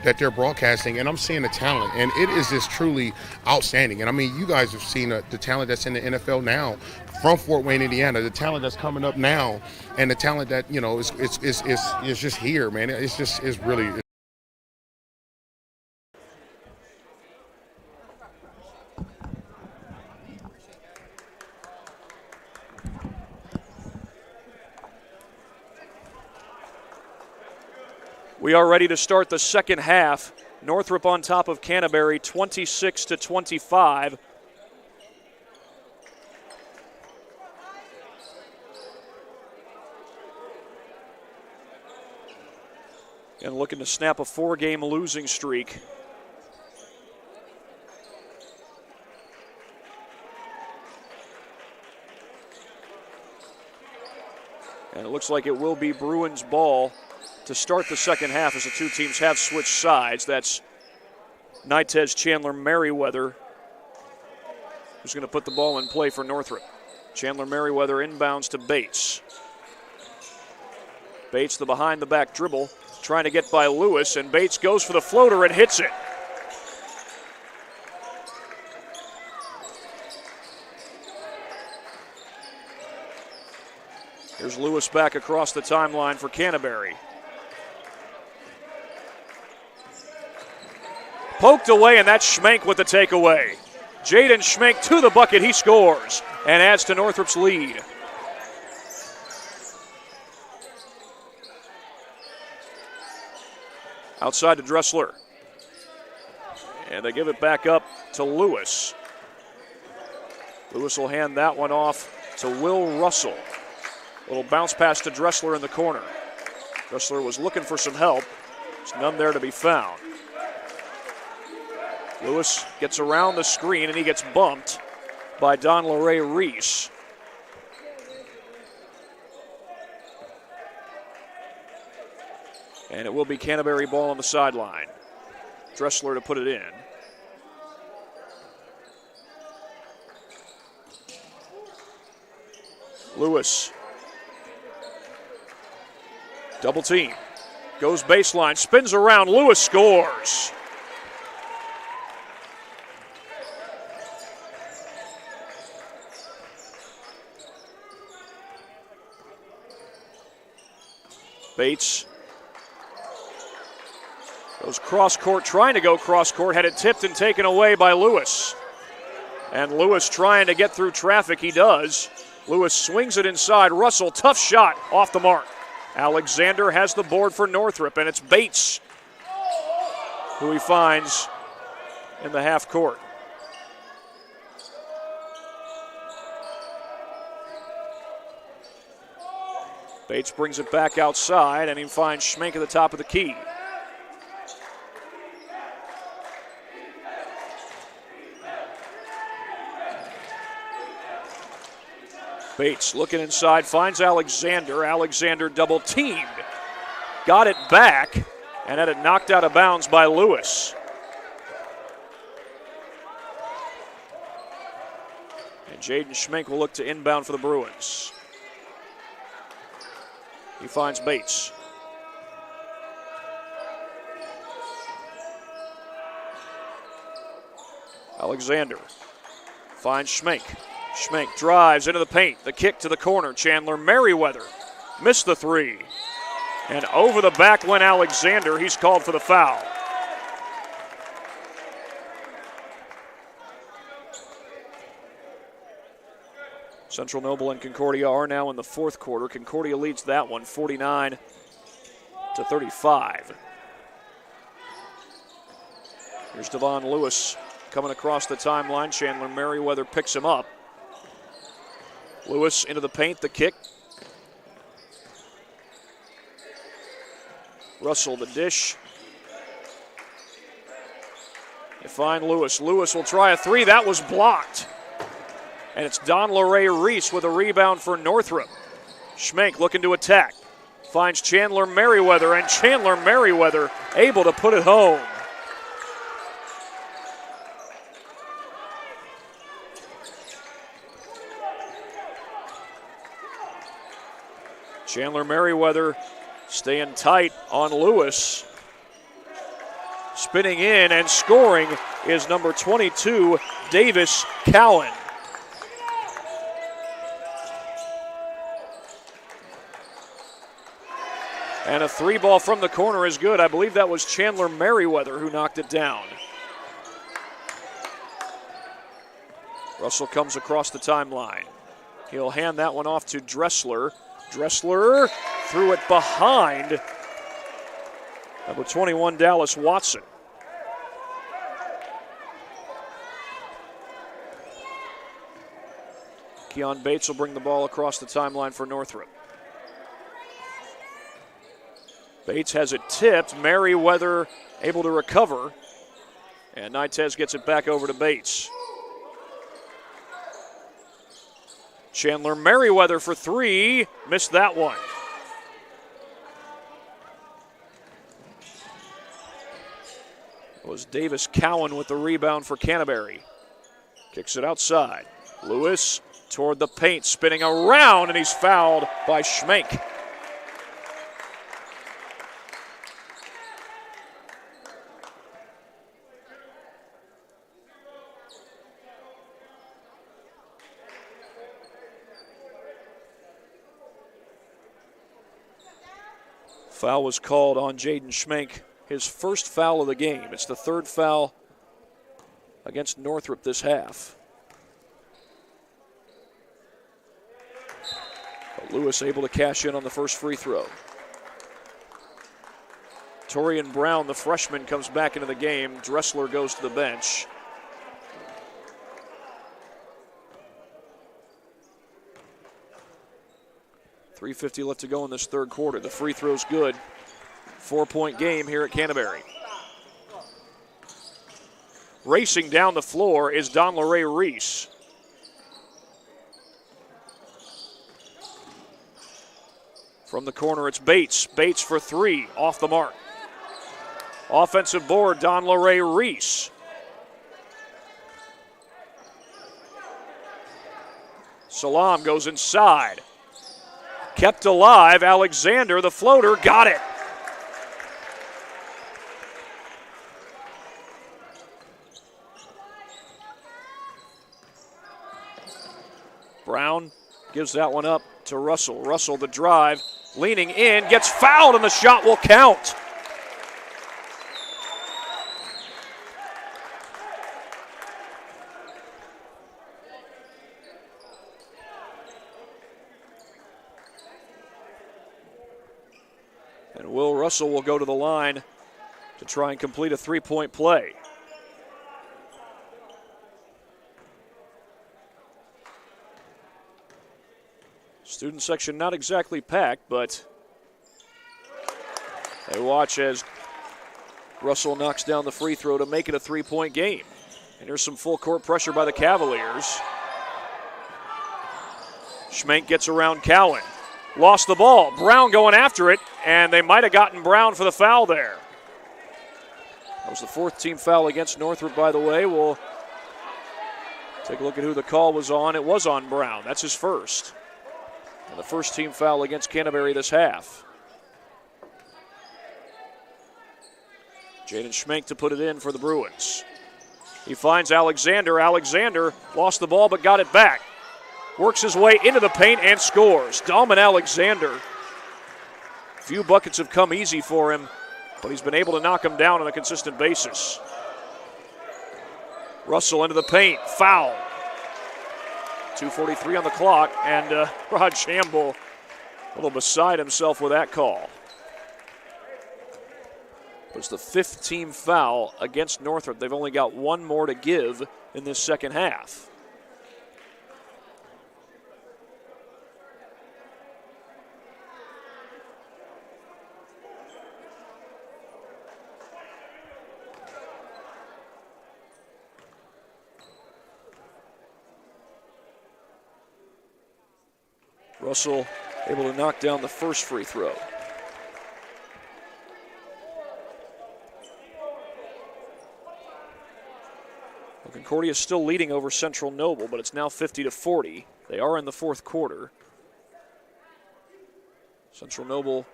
that they're broadcasting, and I'm seeing the talent. And it is just truly outstanding. And, I mean, you guys have seen the talent that's in the NFL now from Fort Wayne, Indiana, the talent that's coming up now, and the talent that, is just here, man. It's really We are ready to start the second half. Northrop on top of Canterbury, 26-25. And looking to snap a 4-game losing streak. And it looks like it will be Bruins ball to start the second half as the two teams have switched sides. That's Nitez Chandler Merriweather who's going to put the ball in play for Northrop. Chandler Merriweather inbounds to Bates. Bates, the behind-the-back dribble, trying to get by Lewis, and Bates goes for the floater and hits it. Here's Lewis back across the timeline for Canterbury. Poked away, and that's Schmenk with the takeaway. Jaden Schmenk to the bucket, he scores, and adds to Northrop's lead. Outside to Dressler. And they give it back up to Lewis. Lewis will hand that one off to Will Russell. Little bounce pass to Dressler in the corner. Dressler was looking for some help. There's none there to be found. Lewis gets around the screen and he gets bumped by Don LeRae Reese. And it will be Canterbury ball on the sideline. Dressler to put it in. Lewis. Double team. Goes baseline, spins around, Lewis scores. Bates goes cross court, trying to go cross court, had it tipped and taken away by Lewis. And Lewis trying to get through traffic, he does. Lewis swings it inside, Russell, tough shot, off the mark. Alexander has the board for Northrop, and it's Bates who he finds in the half court. Bates brings it back outside, and he finds Schmenk at the top of the key. Bates looking inside, finds Alexander. Alexander double teamed. Got it back, and had it knocked out of bounds by Lewis. And Jaden Schmenk will look to inbound for the Bruins. He finds Bates. Alexander finds Schmenk. Schmenk drives into the paint. The kick to the corner. Chandler Merriweather missed the three. And over the back went Alexander. He's called for the foul. Central Noble and Concordia are now in the fourth quarter. Concordia leads that one 49-35. Here's Devon Lewis coming across the timeline. Chandler Merriweather picks him up. Lewis into the paint, the kick. Russell the dish. They find Lewis. Lewis will try a three. That was blocked. And it's Don LeRae Reese with a rebound for Northrop. Schmenk looking to attack. Finds Chandler Merriweather, and Chandler Merriweather able to put it home. Chandler Merriweather staying tight on Lewis. Spinning in and scoring is number 22, Davis Cowan. And a three ball from the corner is good. I believe that was Chandler Merriweather who knocked it down. Russell comes across the timeline. He'll hand that one off to Dressler. Dressler threw it behind Number 21, Dallas Watson. Keon Bates will bring the ball across the timeline for Northrop. Bates has it tipped. Merriweather able to recover. And Nitez gets it back over to Bates. Chandler Merriweather for three. Missed that one. It was Davis Cowan with the rebound for Canterbury. Kicks it outside. Lewis toward the paint, spinning around, and he's fouled by Schmenk. Foul was called on Jaden Schmenk, his first foul of the game. It's the third foul against Northrop this half. But Lewis able to cash in on the first free throw. Torian Brown, the freshman, comes back into the game. Dressler goes to the bench. .350 left to go in this third quarter. The free throw's good. 4-point game here at Canterbury. Racing down the floor is Don LaRae Reese. From the corner, it's Bates. Bates for three, off the mark. Offensive board, Don LaRae Reese. Salam goes inside. Kept alive, Alexander, the floater, got it. Brown gives that one up to Russell. Russell, the drive, leaning in, gets fouled, and the shot will count. And Will Russell will go to the line to try and complete a three-point play. Student section not exactly packed, but they watch as Russell knocks down the free throw to make it a three-point game. And here's some full court pressure by the Cavaliers. Schmenk gets around Cowan. Lost the ball. Brown going after it, and they might have gotten Brown for the foul there. That was the fourth team foul against Northrop, by the way. We'll take a look at who the call was on. It was on Brown. That's his first. And the first team foul against Canterbury this half. Jaden Schmenk to put it in for the Bruins. He finds Alexander. Alexander lost the ball but got it back. Works his way into the paint and scores. Dalman Alexander. Few buckets have come easy for him, but he's been able to knock them down on a consistent basis. Russell into the paint. Foul. 2:43 on the clock, and Rod Shamble a little beside himself with that call. It was the fifth team foul against Northrop. They've only got one more to give in this second half. Russell able to knock down the first free throw. Well, Concordia is still leading over Central Noble, but it's now 50-40. They are in the fourth quarter. Central Noble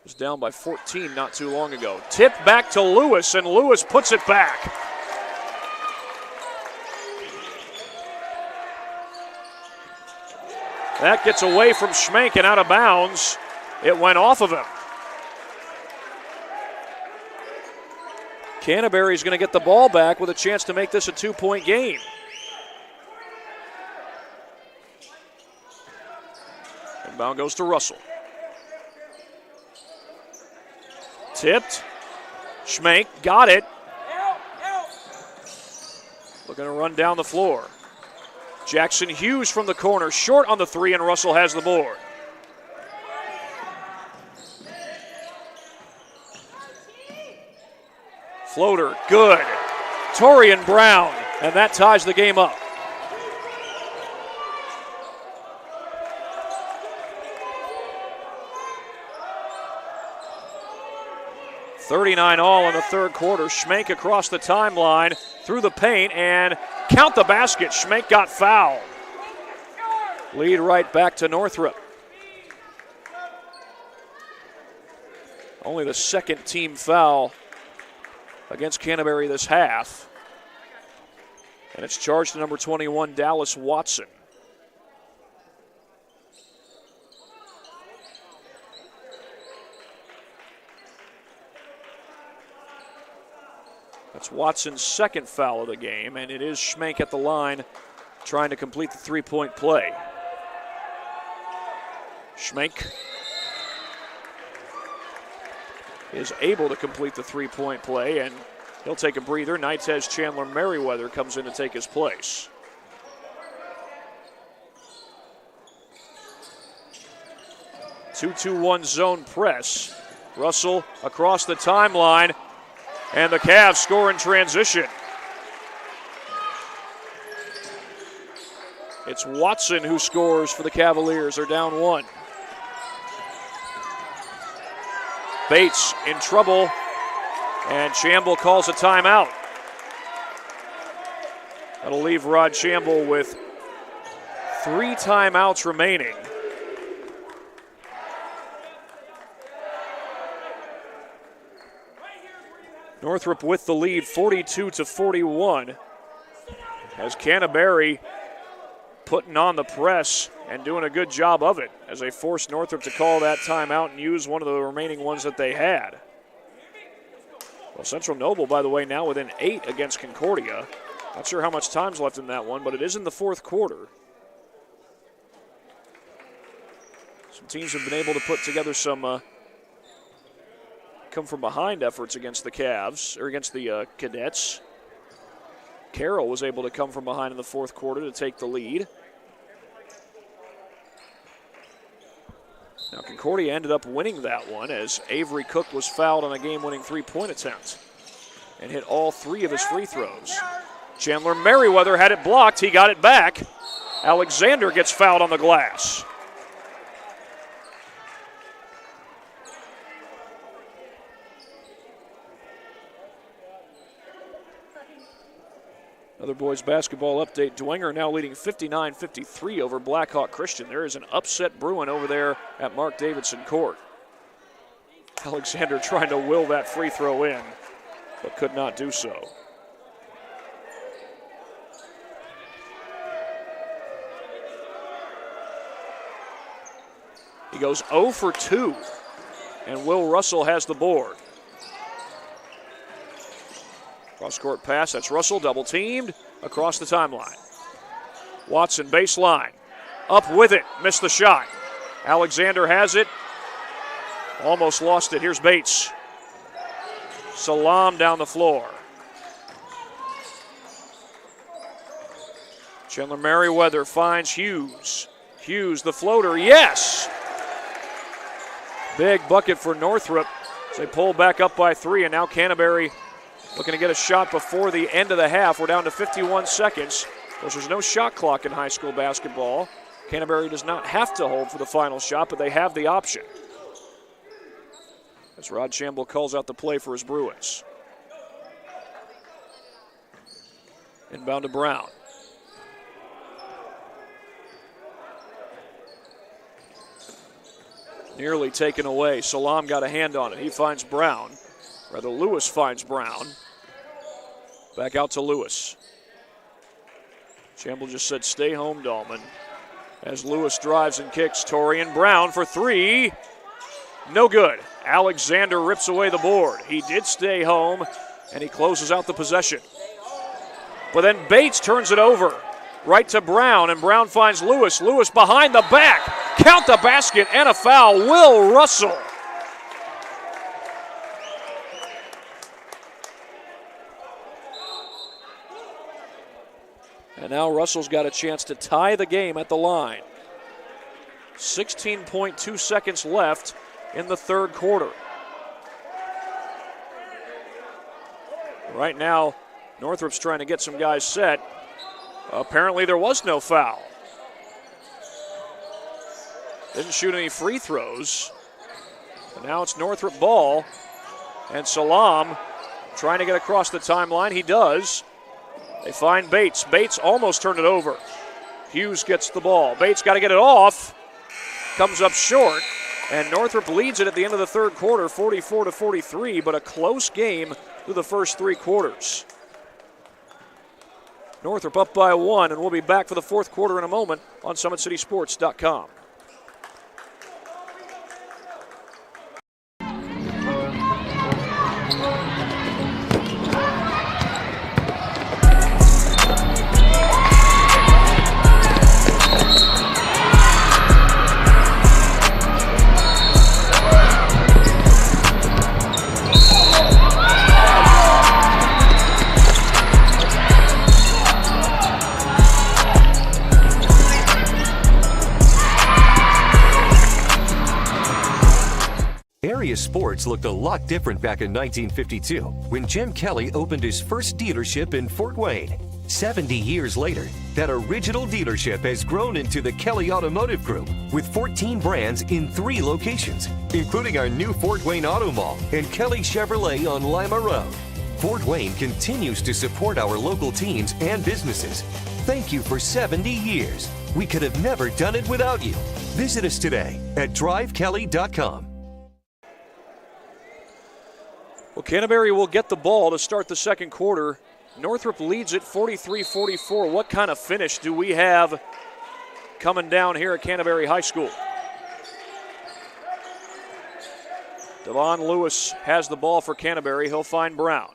was down by 14 not too long ago. Tip back to Lewis, and Lewis puts it back. That gets away from Schmenk and out of bounds. It went off of him. Canterbury's going to get the ball back with a chance to make this a two-point game. Inbound goes to Russell. Tipped. Schmank got it. Looking to run down the floor. Jackson Hughes from the corner, short on the three, and Russell has the board. Floater, good. Torian Brown, and that ties the game up. .39 all in the third quarter. Schmank across the timeline, through the paint, and count the basket. Schmank got fouled. Lead right back to Northrop. Only the second team foul against Canterbury this half. And it's charged to number 21, Dallas Watson. That's Watson's second foul of the game, and it is Schmank at the line trying to complete the three-point play. Schmank is able to complete the three-point play, and he'll take a breather. Nitez Chandler Merriweather comes in to take his place. Two-2-1 zone press. Russell across the timeline, and the Cavs score in transition. It's Watson who scores for the Cavaliers. They're down one. Bates in trouble, and Shamble calls a timeout. That'll leave Rod Shamble with 3 timeouts remaining. Northrop with the lead, 42-41, as Canterbury putting on the press and doing a good job of it as they forced Northrop to call that timeout and use one of the remaining ones that they had. Well, Central Noble, by the way, now within 8 against Concordia. Not sure how much time's left in that one, but it is in the fourth quarter. Some teams have been able to put together some come-from-behind efforts against the Cavs, or against the Cadets. Carroll was able to come from behind in the fourth quarter to take the lead. Now, Concordia ended up winning that one as Avery Cook was fouled on a game-winning three-point attempt and hit all 3 of his free throws. Chandler Merriweather had it blocked. He got it back. Alexander gets fouled on the glass. Other boys basketball update. Dwenger now leading 59-53 over Blackhawk Christian. There is an upset brewing over there at Mark Davidson Court. Alexander trying to will that free throw in, but could not do so. He goes 0 for 2, and Will Russell has the board. Cross-court pass, that's Russell, double-teamed, across the timeline. Watson, baseline, up with it, missed the shot. Alexander has it, almost lost it. Here's Bates. Salam down the floor. Chandler Merriweather finds Hughes. Hughes, the floater, yes! Big bucket for Northrop as they pull back up by 3, and now Canterbury looking to get a shot before the end of the half. We're down to 51 seconds. Of course, there's no shot clock in high school basketball. Canterbury does not have to hold for the final shot, but they have the option. As Rod Shamble calls out the play for his Bruins. Inbound to Brown. Nearly taken away. Salam got a hand on it. He finds Brown. Rather, Lewis finds Brown. Back out to Lewis. Shamble just said, stay home, Dahlman. As Lewis drives and kicks, Torian Brown for 3. No good. Alexander rips away the board. He did stay home, and he closes out the possession. But then Bates turns it over right to Brown, and Brown finds Lewis. Lewis behind the back. Count the basket and a foul. Will Russell. now Russell's got a chance to tie the game at the line. 16.2 seconds left in the third quarter. Right now, Northrop's trying to get some guys set. Apparently there was no foul. Didn't shoot any free throws. But now it's Northrop ball. And Salam trying to get across the timeline. He does. They find Bates. Bates almost turned it over. Hughes gets the ball. Bates got to get it off. Comes up short. And Northrop leads it at the end of the third quarter, 44-43, but a close game through the first three quarters. Northrop up by 1, and we'll be back for the fourth quarter in a moment on SummitCitySports.com. Sports looked a lot different back in 1952 when Jim Kelly opened his first dealership in Fort Wayne. 70 years later, that original dealership has grown into the Kelly Automotive Group with 14 brands in 3 locations, including our new Fort Wayne Auto Mall and Kelly Chevrolet on Lima Road. Fort Wayne continues to support our local teams and businesses. Thank you for 70 years. We could have never done it without you. Visit us today at drivekelly.com. Well, Canterbury will get the ball to start the second quarter. Northrop leads it 43-44. What kind of finish do we have coming down here at Canterbury High School? Devon Lewis has the ball for Canterbury. He'll find Brown.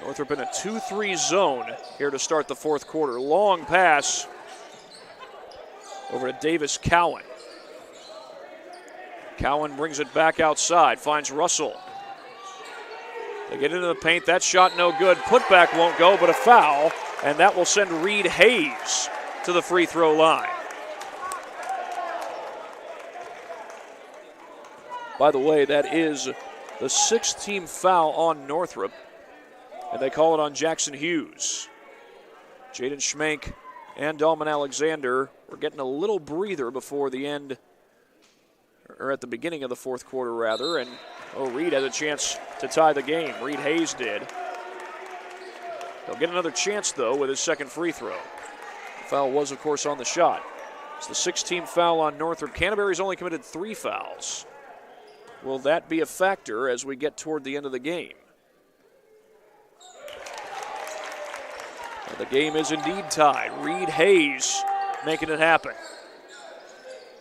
Northrop in a 2-3 zone here to start the fourth quarter. Long pass over to Davis Cowan. Cowan brings it back outside, finds Russell. They get into the paint, that shot no good. Putback won't go, but a foul, and that will send Reed Hayes to the free throw line. By the way, that is the 6th team foul on Northrop, and they call it on Jackson Hughes. Jaden Schmenk and Dalman Alexander were getting a little breather before the end, or at the beginning of the fourth quarter, rather, and Reed has a chance to tie the game. Reed Hayes did. He'll get another chance, though, with his second free throw. The foul was, of course, on the shot. It's the 6th team foul on Northrop. Canterbury's only committed 3 fouls. Will that be a factor as we get toward the end of the game? The game is indeed tied. Reed Hayes making it happen.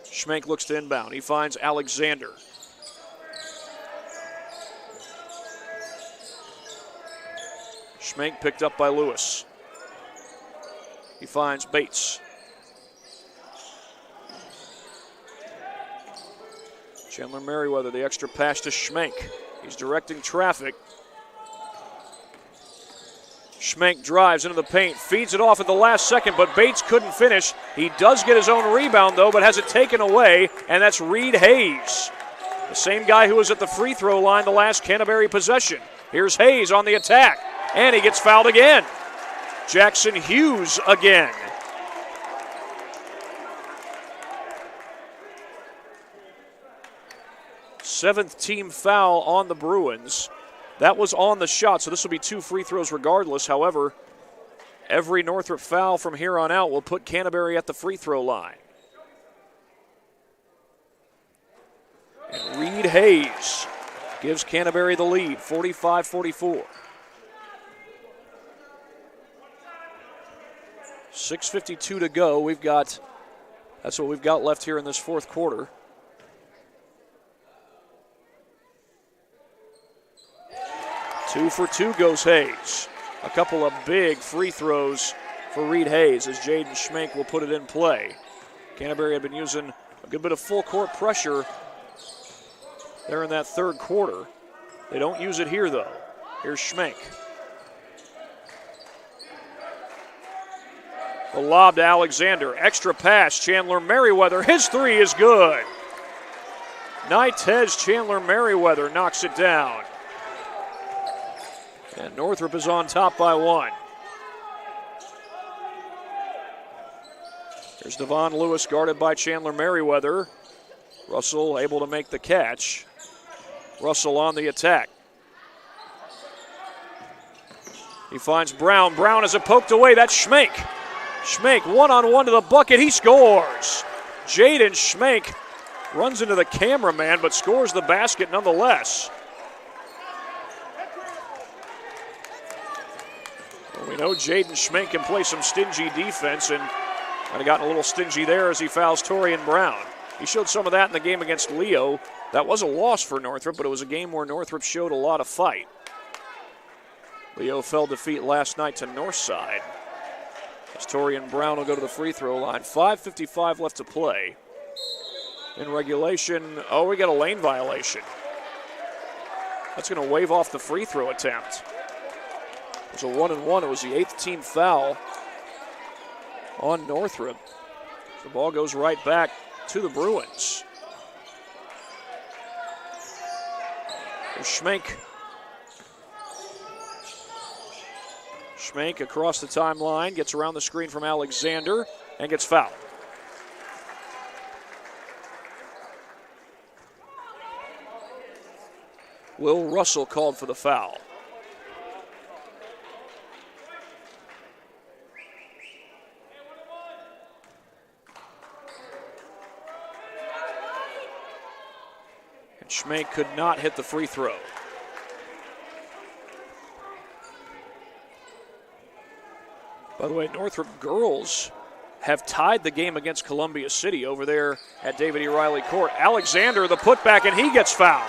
Schmenk looks to inbound. He finds Alexander. Schmenk picked up by Lewis. He finds Bates. Chandler Merriweather, the extra pass to Schmenk. He's directing traffic. Schmenk drives into the paint, feeds it off at the last second, but Bates couldn't finish. He does get his own rebound, though, but has it taken away, and that's Reed Hayes, the same guy who was at the free throw line the last Canterbury possession. Here's Hayes on the attack, and he gets fouled again. Jackson Hughes again. Seventh team foul on the Bruins. That was on the shot, so this will be 2 free throws regardless. However, every Northrop foul from here on out will put Canterbury at the free throw line. And Reed Hayes gives Canterbury the lead, 45-44. 6:52 to go. That's what we've got left here in this fourth quarter. Two for two goes Hayes. A couple of big free throws for Reed Hayes as Jaden Schmenk will put it in play. Canterbury had been using a good bit of full court pressure there in that third quarter. They don't use it here, though. Here's Schmenk. The lob to Alexander. Extra pass. Chandler Merriweather. His three is good. Nitez Chandler Merriweather knocks it down. And Northrop is on top by 1. There's Devon Lewis guarded by Chandler Merriweather. Russell able to make the catch. Russell on the attack. He finds Brown. Brown has it poked away. That's Schmenk. Schmenk one-on-one to the bucket. He scores. Jaden Schmenk runs into the cameraman but scores the basket nonetheless. Well, we know Jaden Schmenk can play some stingy defense, and kind of gotten a little stingy there as he fouls Torian Brown. He showed some of that in the game against Leo. That was a loss for Northrop, but it was a game where Northrop showed a lot of fight. Leo fell defeat last night to Northside. As Torian Brown will go to the free throw line. 5:55 left to play. In regulation, we got a lane violation. That's going to wave off the free throw attempt. It was a 1-and-1. It was the 8th team foul on Northrop. The ball goes right back to the Bruins. There's Schmenk. Schmenk across the timeline, gets around the screen from Alexander and gets fouled. Will Russell called for the foul. And Schmenk could not hit the free throw. By the way, Northrop girls have tied the game against Columbia City over there at David E. Riley Court. Alexander, the putback, and he gets fouled.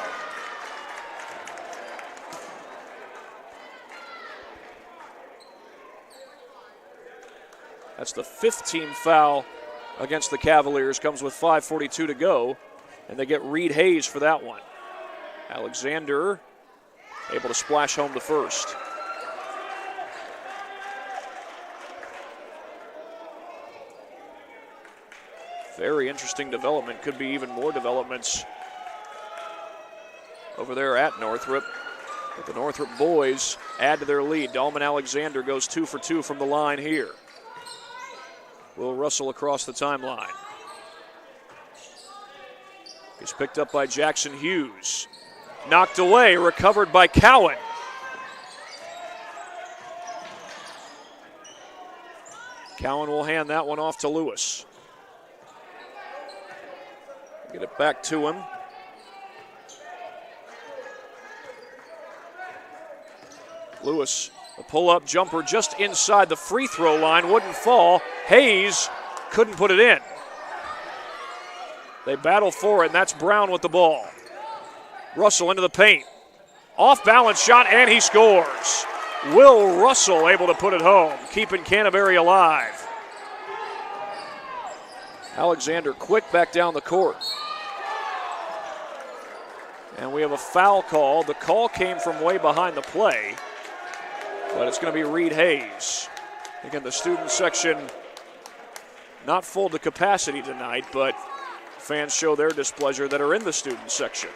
That's the 5th team foul against the Cavaliers. Comes with 5:42 to go, and they get Reed Hayes for that one. Alexander able to splash home the first. Very interesting development. Could be even more developments over there at Northrop. But the Northrop boys add to their lead. Dalman Alexander goes 2 for 2 from the line here. Will Russell across the timeline. He's picked up by Jackson Hughes. Knocked away, recovered by Cowan. Cowan will hand that one off to Lewis. Get it back to him. Lewis, a pull-up jumper just inside the free throw line, wouldn't fall. Hayes couldn't put it in. They battle for it, and that's Brown with the ball. Russell into the paint. Off-balance shot, and he scores. Will Russell able to put it home, keeping Canterbury alive. Alexander quick back down the court. And we have a foul call. The call came from way behind the play, but it's going to be Reed Hayes. Again, the student section not full to capacity tonight, but fans show their displeasure that are in the student section.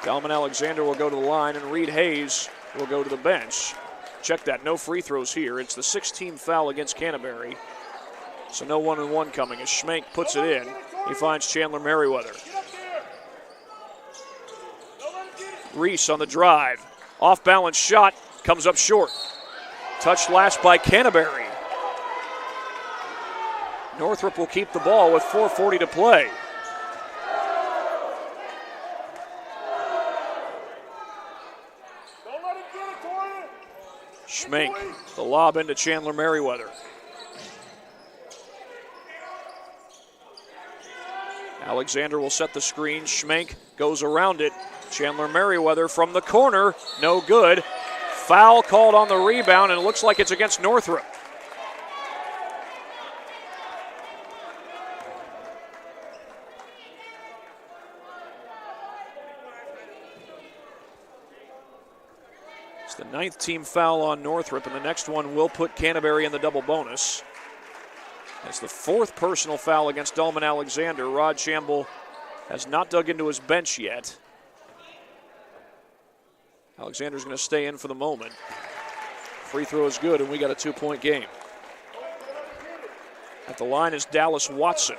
Dalman Alexander will go to the line, and Reed Hayes will go to the bench. Check that, no free throws here. It's the 6th-team foul against Canterbury. So no 1-and-1 coming as Schmenk puts it in. He finds Chandler Merriweather. Reese on the drive. Off-balance shot, comes up short. Touched last by Canterbury. Northrop will keep the ball with 4:40 to play. Schmenk, the lob into Chandler Merriweather. Alexander will set the screen. Schmenk goes around it. Chandler Merriweather from the corner, no good. Foul called on the rebound, and it looks like it's against Northrop. The 9th team foul on Northrop, and the next one will put Canterbury in the double bonus. It's the 4th personal foul against Dolman Alexander. Rod Shamble has not dug into his bench yet. Alexander's going to stay in for the moment. Free throw is good, and we got a 2-point game. At the line is Dallas Watson.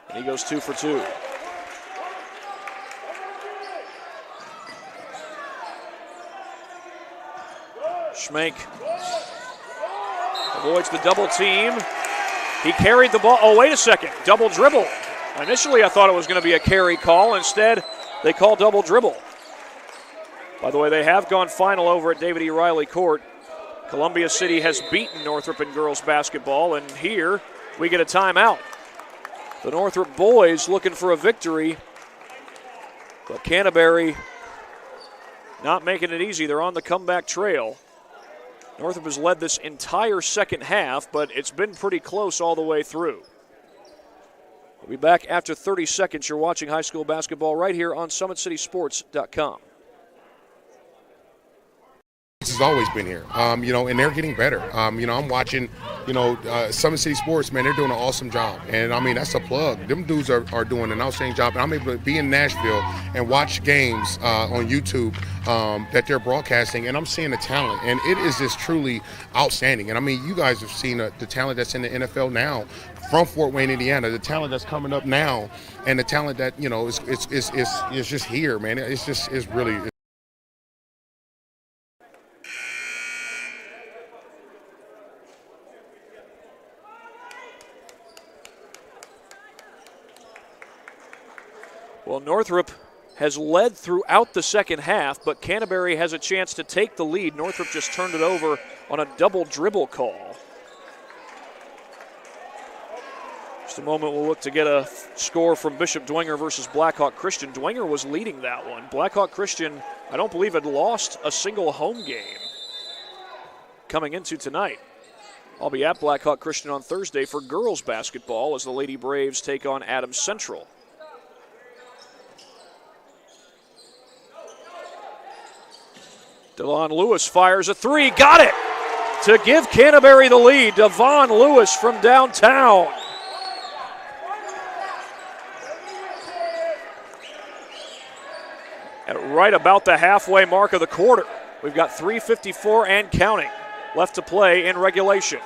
And he goes 2 for 2. Schmenk avoids the double team. He carried the ball. Oh, wait a second. Double dribble. Initially, I thought it was going to be a carry call. Instead, they call double dribble. By the way, they have gone final over at David E. Riley Court. Columbia City has beaten Northrop in girls basketball, and here we get a timeout. The Northrop boys looking for a victory, but Canterbury not making it easy. They're on the comeback trail. Northrop has led this entire second half, but it's been pretty close all the way through. We'll be back after 30 seconds. You're watching high school basketball right here on SummitCitySports.com. This has always been here, and they're getting better. I'm watching, Summit City Sports, man, they're doing an awesome job. And, that's a plug. Them dudes are doing an outstanding job. And I'm able to be in Nashville and watch games on YouTube that they're broadcasting, and I'm seeing the talent. And it is just truly outstanding. And, you guys have seen the talent that's in the NFL now from Fort Wayne, Indiana, the talent that's coming up now, and the talent that, is just here, man. It's really – Well, Northrop has led throughout the second half, but Canterbury has a chance to take the lead. Northrop just turned it over on a double dribble call. Just a moment, we'll look to get a score from Bishop Dwenger versus Blackhawk Christian. Dwenger was leading that one. Blackhawk Christian, I don't believe, had lost a single home game coming into tonight. I'll be at Blackhawk Christian on Thursday for girls basketball as the Lady Braves take on Adams Central. Devon Lewis fires a 3, got it! To give Canterbury the lead, Devon Lewis from downtown. At right about the halfway mark of the quarter. We've got 3:54 and counting left to play in regulation.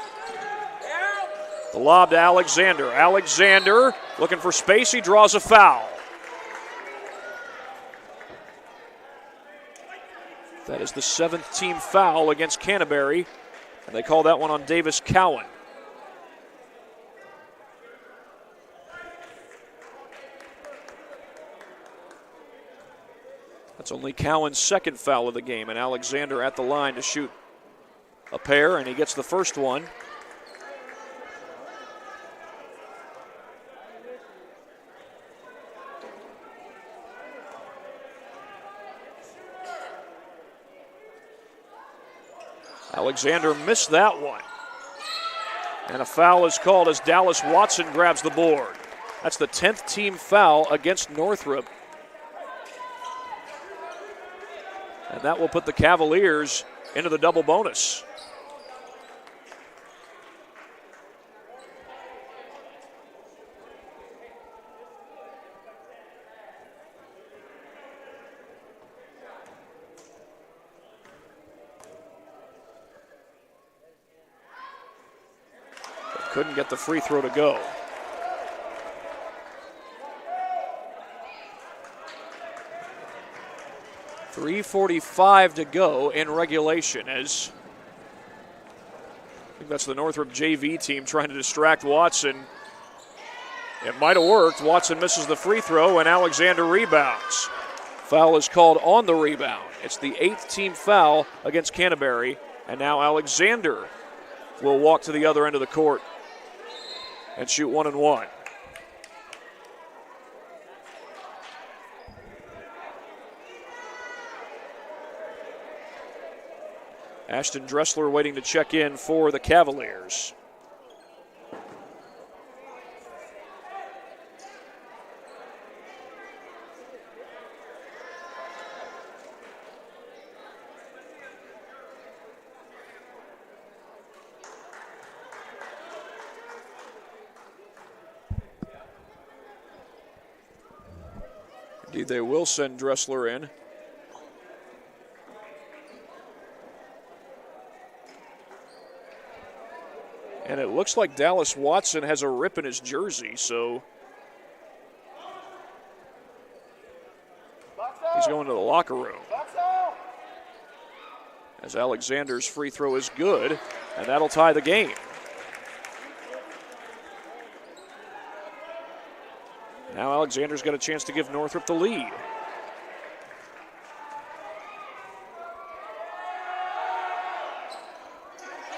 The lob to Alexander. Alexander looking for space, he draws a foul. That is the 7th team foul against Canterbury, and they call that one on Davis Cowan. That's only Cowan's 2nd foul of the game, and Alexander at the line to shoot a pair, and he gets the first one. Alexander missed that one. And a foul is called as Dallas Watson grabs the board. That's the 10th team foul against Northrop. And that will put the Cavaliers into the double bonus. Couldn't get the free throw to go. .345 to go in regulation as I think that's the Northrop JV team trying to distract Watson. It might have worked. Watson misses the free throw and Alexander rebounds. Foul is called on the rebound. It's the 8th team foul against Canterbury, and now Alexander will walk to the other end of the court and shoot 1 and 1. Ashton Dressler waiting to check in for the Cavaliers. Indeed, they will send Dressler in. And it looks like Dallas Watson has a rip in his jersey, so he's going to the locker room. As Alexander's free throw is good, and that'll tie the game. Now Alexander's got a chance to give Northrop the lead.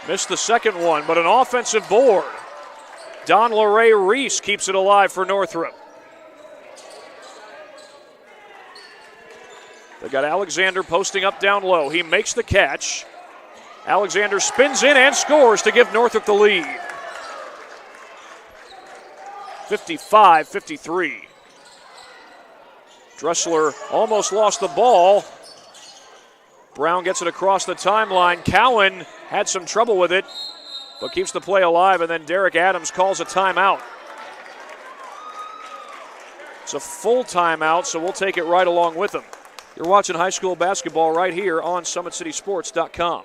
Missed the second one, but an offensive board. Don LeRae Reese keeps it alive for Northrop. They got Alexander posting up down low. He makes the catch. Alexander spins in and scores to give Northrop the lead. 55-53. Dressler almost lost the ball. Brown gets it across the timeline. Cowan had some trouble with it, but keeps the play alive, and then Derek Adams calls a timeout. It's a full timeout, so we'll take it right along with him. You're watching high school basketball right here on SummitCitySports.com.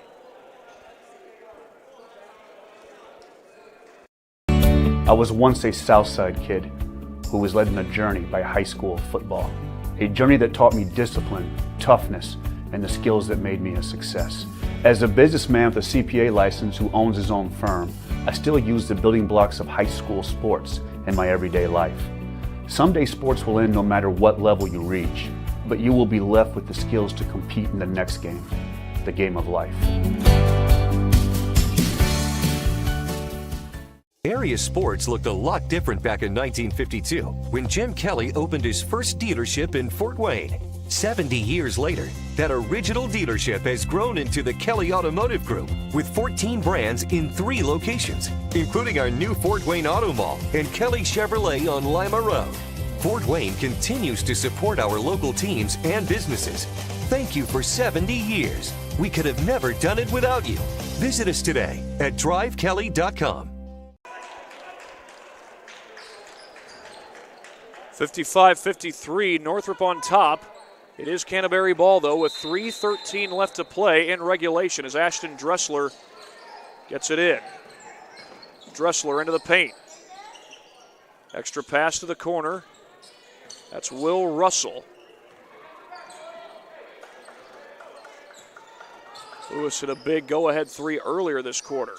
I was once a Southside kid who was led on a journey by high school football. A journey that taught me discipline, toughness, and the skills that made me a success. As a businessman with a CPA license who owns his own firm, I still use the building blocks of high school sports in my everyday life. Someday sports will end no matter what level you reach, but you will be left with the skills to compete in the next game, the game of life. Area sports looked a lot different back in 1952 when Jim Kelly opened his first dealership in Fort Wayne. 70 years later, that original dealership has grown into the Kelly Automotive Group with 14 brands in 3 locations, including our new Fort Wayne Auto Mall and Kelly Chevrolet on Lima Road. Fort Wayne continues to support our local teams and businesses. Thank you for 70 years. We could have never done it without you. Visit us today at drivekelly.com. 55-53, Northrop on top. It is Canterbury ball, though, with 3:13 left to play in regulation as Ashton Dressler gets it in. Dressler into the paint. Extra pass to the corner. That's Will Russell. Lewis hit a big go-ahead 3 earlier this quarter.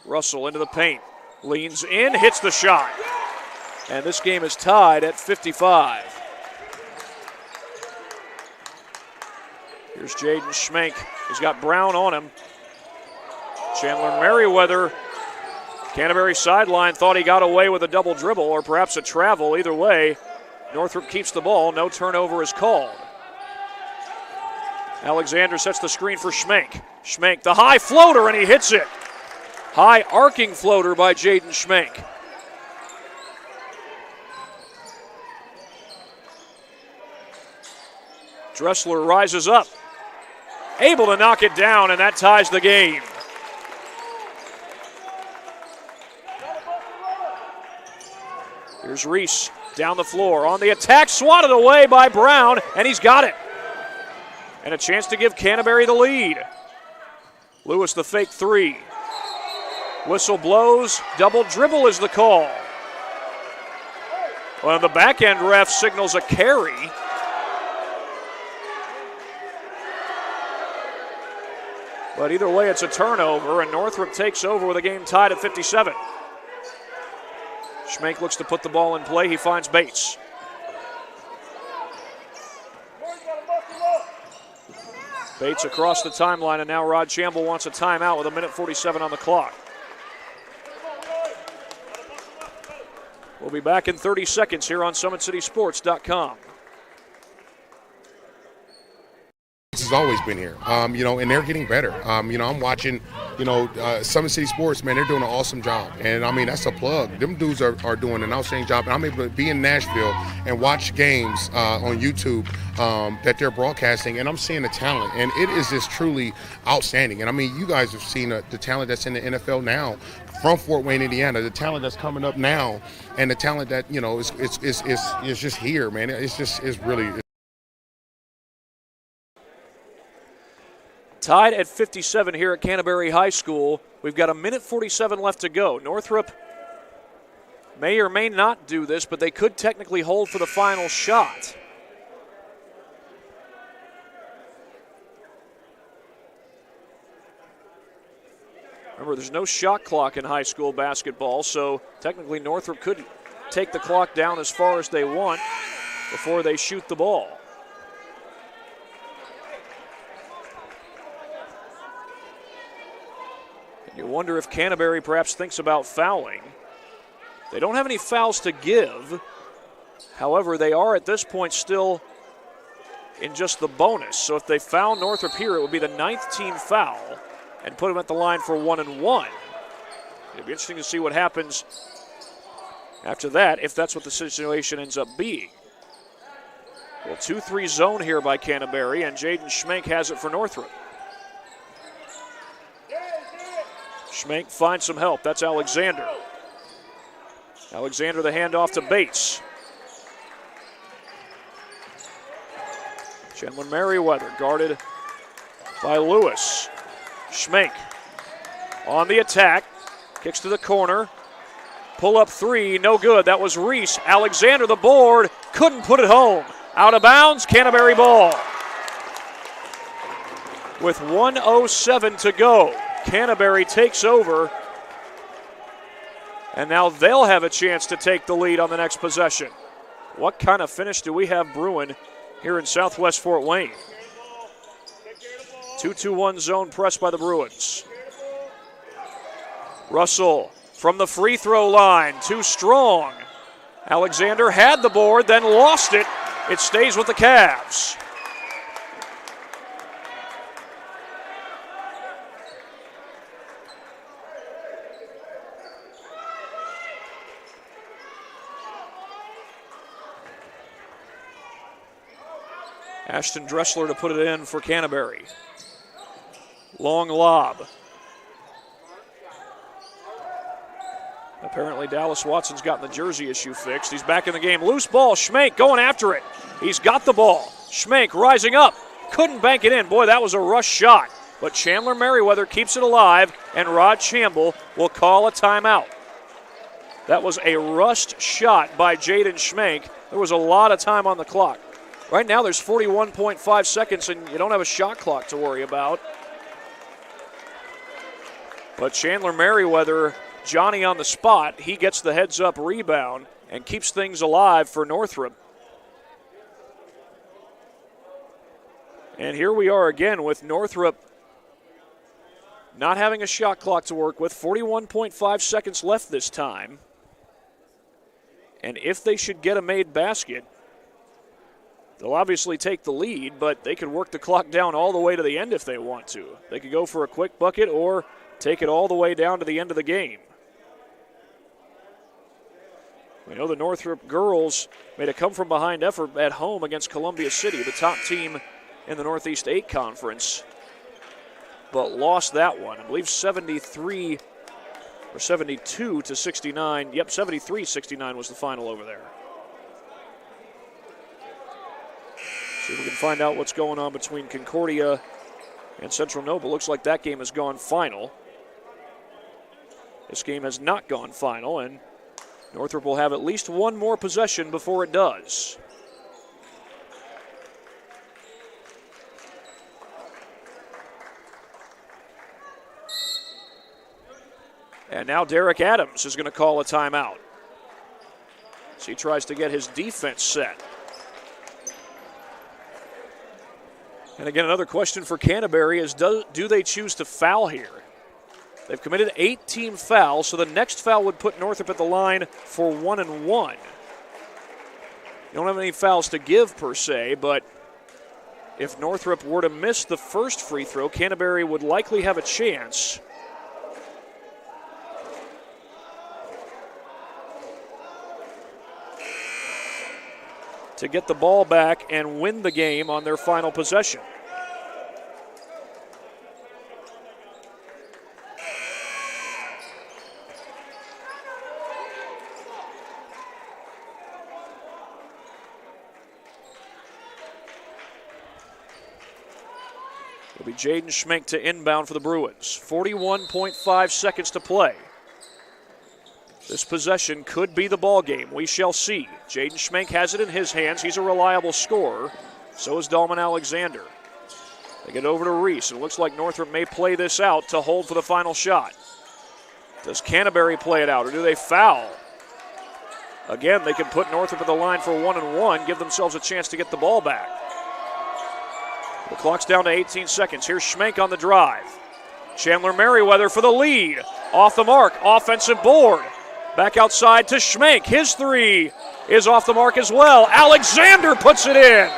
Russell into the paint. Leans in, hits the shot. And this game is tied at 55. Here's Jaden Schmenk. He's got Brown on him. Chandler Merriweather, Canterbury sideline, thought he got away with a double dribble or perhaps a travel. Either way, Northrop keeps the ball. No turnover is called. Alexander sets the screen for Schmenk. Schmenk, the high floater, and he hits it. High arcing floater by Jaden Schmenk. Dressler rises up, able to knock it down, and that ties the game. Here's Reese down the floor on the attack, swatted away by Brown, and he's got it. And a chance to give Canterbury the lead. Lewis the fake 3. Whistle blows, double dribble is the call. Well, the back end ref signals a carry. But either way, it's a turnover, and Northrop takes over with a game tied at 57. Schmenk looks to put the ball in play. He finds Bates. Bates across the timeline, and now Rod Shamble wants a timeout with 1:47 on the clock. We'll be back in 30 seconds here on SummitCitySports.com. This has always been here, and they're getting better. I'm watching, Summit City Sports, man, they're doing an awesome job. And, that's a plug. Them dudes are doing an outstanding job. And I'm able to be in Nashville and watch games on YouTube that they're broadcasting, and I'm seeing the talent. And it is just truly outstanding. And, you guys have seen the talent that's in the NFL now from Fort Wayne, Indiana, the talent that's coming up now, and the talent that, you know, is just here, man. It's really. Tied at 57 here at Canterbury High School. We've got 1:47 left to go. Northrop may or may not do this, but they could technically hold for the final shot. Remember, there's no shot clock in high school basketball, so technically Northrop could take the clock down as far as they want before they shoot the ball. And you wonder if Canterbury perhaps thinks about fouling. They don't have any fouls to give. However, they are at this point still in just the bonus. So if they foul Northrop here, it would be the 9th team foul and put them at the line for 1-1. It'll be interesting to see what happens after that, if that's what the situation ends up being. Well, 2-3 zone here by Canterbury, and Jaden Schmenk has it for Northrop. Schmenk finds some help. That's Alexander. Alexander the handoff to Bates. Chandler Merriweather guarded by Lewis. Schmenk on the attack. Kicks to the corner. Pull up three, no good. That was Reese. Alexander the board. Couldn't put it home. Out of bounds, Canterbury ball. With 1:07 to go, Canterbury takes over. And now they'll have a chance to take the lead on the next possession. What kind of finish do we have brewing here in Southwest Fort Wayne? 2-2-1 zone press by the Bruins. Russell from the free throw line, too strong. Alexander had the board, then lost it. It stays with the Cavs. Ashton Dressler to put it in for Canterbury. Long lob. Apparently Dallas Watson's gotten the jersey issue fixed. He's back in the game. Loose ball, Schmenk going after it. He's got the ball. Schmenk rising up. Couldn't bank it in. Boy, that was a rush shot. But Chandler Merriweather keeps it alive, and Rod Chamble will call a timeout. That was a rushed shot by Jaden Schmenk. There was a lot of time on the clock. Right now there's 41.5 seconds, and you don't have a shot clock to worry about. But Chandler Merriweather, Johnny on the spot, he gets the heads-up rebound and keeps things alive for Northrop. And here we are again with Northrop not having a shot clock to work with, 41.5 seconds left this time. And if they should get a made basket, they'll obviously take the lead, but they could work the clock down all the way to the end if they want to. They could go for a quick bucket or take it all the way down to the end of the game. We know the Northrop girls made a come-from-behind effort at home against Columbia City, the top team in the Northeast 8 Conference, but lost that one. I believe 73 or 72 to 69. Yep, 73-69 was the final over there. See if we can find out what's going on between Concordia and Central Nova. Looks like that game has gone final. This game has not gone final, and Northrop will have at least one more possession before it does. And now Derek Adams is going to call a timeout. So he tries to get his defense set. And again, another question for Canterbury is, do they choose to foul here? They've committed 8 team fouls, so the next foul would put Northrop at the line for 1-1. You don't have any fouls to give per se, but if Northrop were to miss the first free throw, Canterbury would likely have a chance. To get the ball back and win the game on their final possession. It'll be Jaden Schmenk to inbound for the Bruins. 41.5 seconds to play. This possession could be the ball game. We shall see. Jaden Schmenk has it in his hands. He's a reliable scorer. So is Dalman Alexander. They get over to Reese. It looks like Northrop may play this out to hold for the final shot. Does Canterbury play it out, or do they foul? Again, they can put Northrop at the line for 1-and-1, give themselves a chance to get the ball back. The clock's down to 18 seconds. Here's Schmenk on the drive. Chandler Merriweather for the lead. Off the mark, offensive board. Back outside to Schmenk. His three is off the mark as well. Alexander puts it in.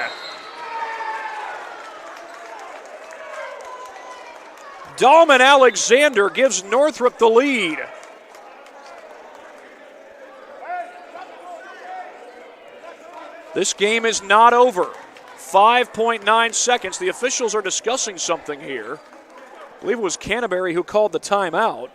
Dalman Alexander gives Northrop the lead. This game is not over. 5.9 seconds. The officials are discussing something here. I believe it was Canterbury who called the timeout.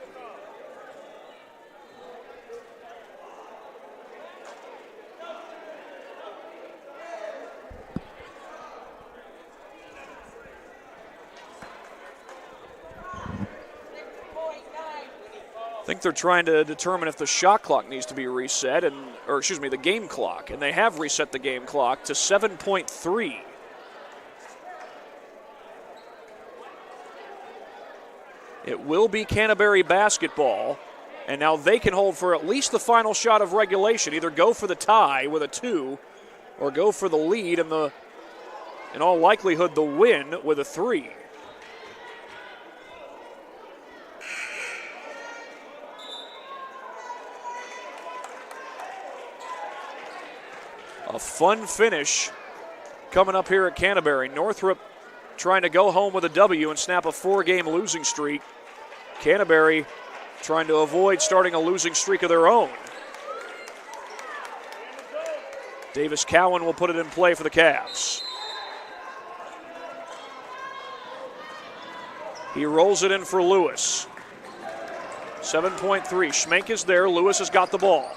I think they're trying to determine if the shot clock needs to be reset, the game clock, and they have reset the game clock to 7.3. It will be Canterbury basketball, and now they can hold for at least the final shot of regulation, either go for the tie with a 2 or go for the lead and in all likelihood, the win with a 3. A fun finish coming up here at Canterbury. Northrop trying to go home with a W and snap a 4-game losing streak. Canterbury trying to avoid starting a losing streak of their own. Davis Cowan will put it in play for the Cavs. He rolls it in for Lewis. 7.3. Schmenk is there. Lewis has got the ball.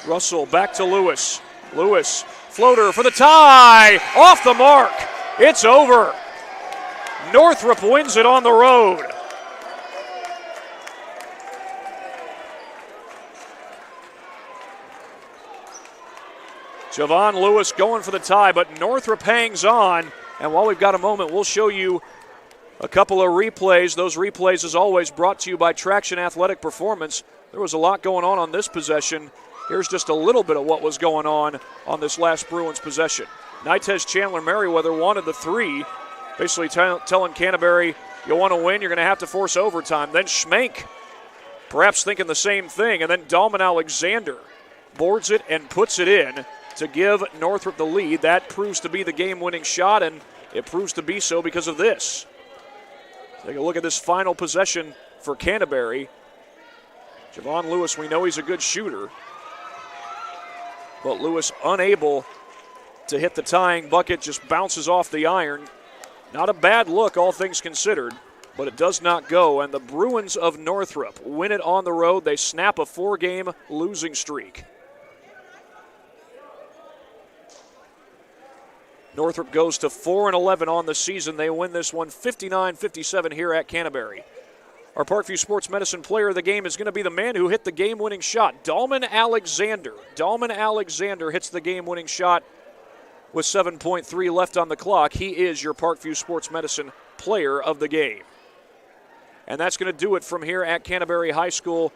Russell back to Lewis. Lewis, floater for the tie. Off the mark. It's over. Northrop wins it on the road. Javon Lewis going for the tie, but Northrop hangs on. And while we've got a moment, we'll show you a couple of replays. Those replays, as always, brought to you by Traction Athletic Performance. There was a lot going on this possession. Here's just a little bit of what was going on this last Bruins possession. Nitez Chandler Merriweather wanted the 3, basically telling Canterbury, you want to win, you're going to have to force overtime. Then Schmenk, perhaps thinking the same thing, and then Dalman Alexander boards it and puts it in to give Northrop the lead. That proves to be the game-winning shot, and it proves to be so because of this. Take a look at this final possession for Canterbury. Javon Lewis, we know he's a good shooter, but Lewis unable to hit the tying bucket, just bounces off the iron. Not a bad look, all things considered, but it does not go, and the Bruins of Northrop win it on the road. They snap a 4-game losing streak. Northrop goes to 4-11 on the season. They win this one 59-57 here at Canterbury. Our Parkview Sports Medicine player of the game is going to be the man who hit the game-winning shot, Dalman Alexander. Dalman Alexander hits the game-winning shot with 7.3 left on the clock. He is your Parkview Sports Medicine player of the game. And that's going to do it from here at Canterbury High School.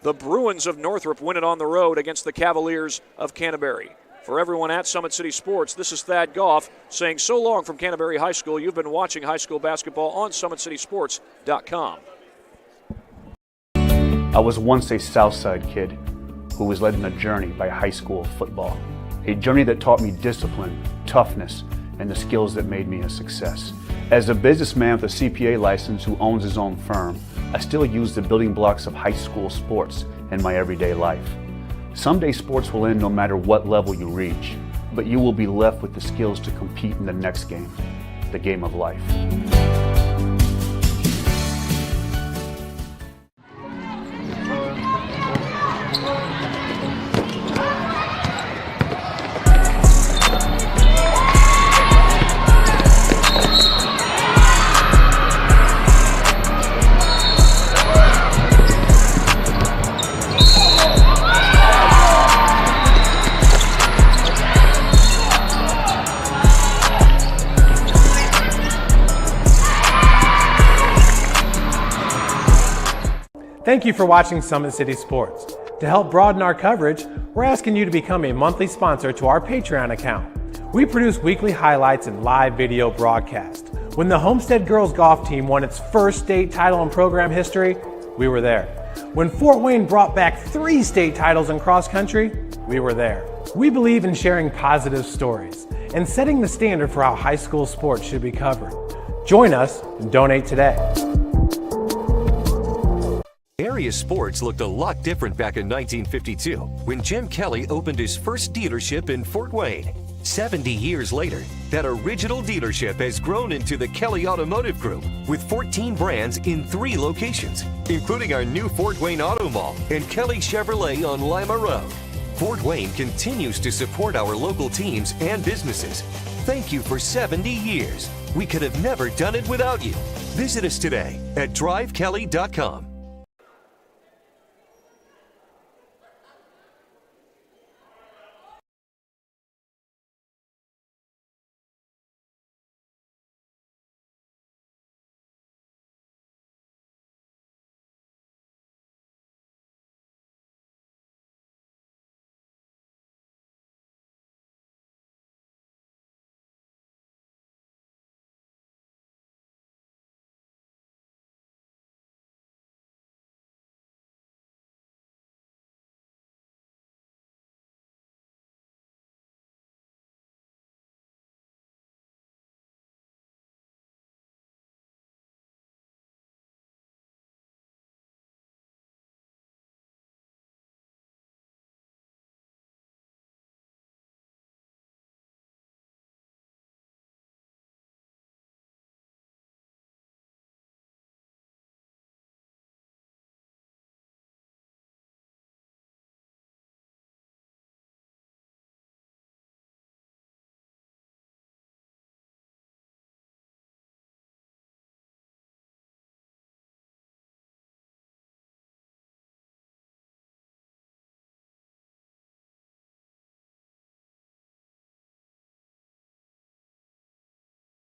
The Bruins of Northrop win it on the road against the Cavaliers of Canterbury. For everyone at Summit City Sports, this is Thad Goff saying so long from Canterbury High School. You've been watching high school basketball on SummitCitySports.com. I was once a Southside kid who was led on a journey by high school football. A journey that taught me discipline, toughness, and the skills that made me a success. As a businessman with a CPA license who owns his own firm, I still use the building blocks of high school sports in my everyday life. Someday sports will end no matter what level you reach, but you will be left with the skills to compete in the next game, the game of life. Thank you for watching Summit City Sports. To help broaden our coverage, we're asking you to become a monthly sponsor to our Patreon account. We produce weekly highlights and live video broadcasts. When the Homestead girls golf team won its first state title in program history, we were there. When Fort Wayne brought back 3 state titles in cross country, we were there. We believe in sharing positive stories and setting the standard for how high school sports should be covered. Join us and donate today. Area sports looked a lot different back in 1952 when Jim Kelly opened his first dealership in Fort Wayne. 70 years later, that original dealership has grown into the Kelly Automotive Group with 14 brands in 3 locations, including our new Fort Wayne Auto Mall and Kelly Chevrolet on Lima Road. Fort Wayne continues to support our local teams and businesses. Thank you for 70 years. We could have never done it without you. Visit us today at drivekelly.com.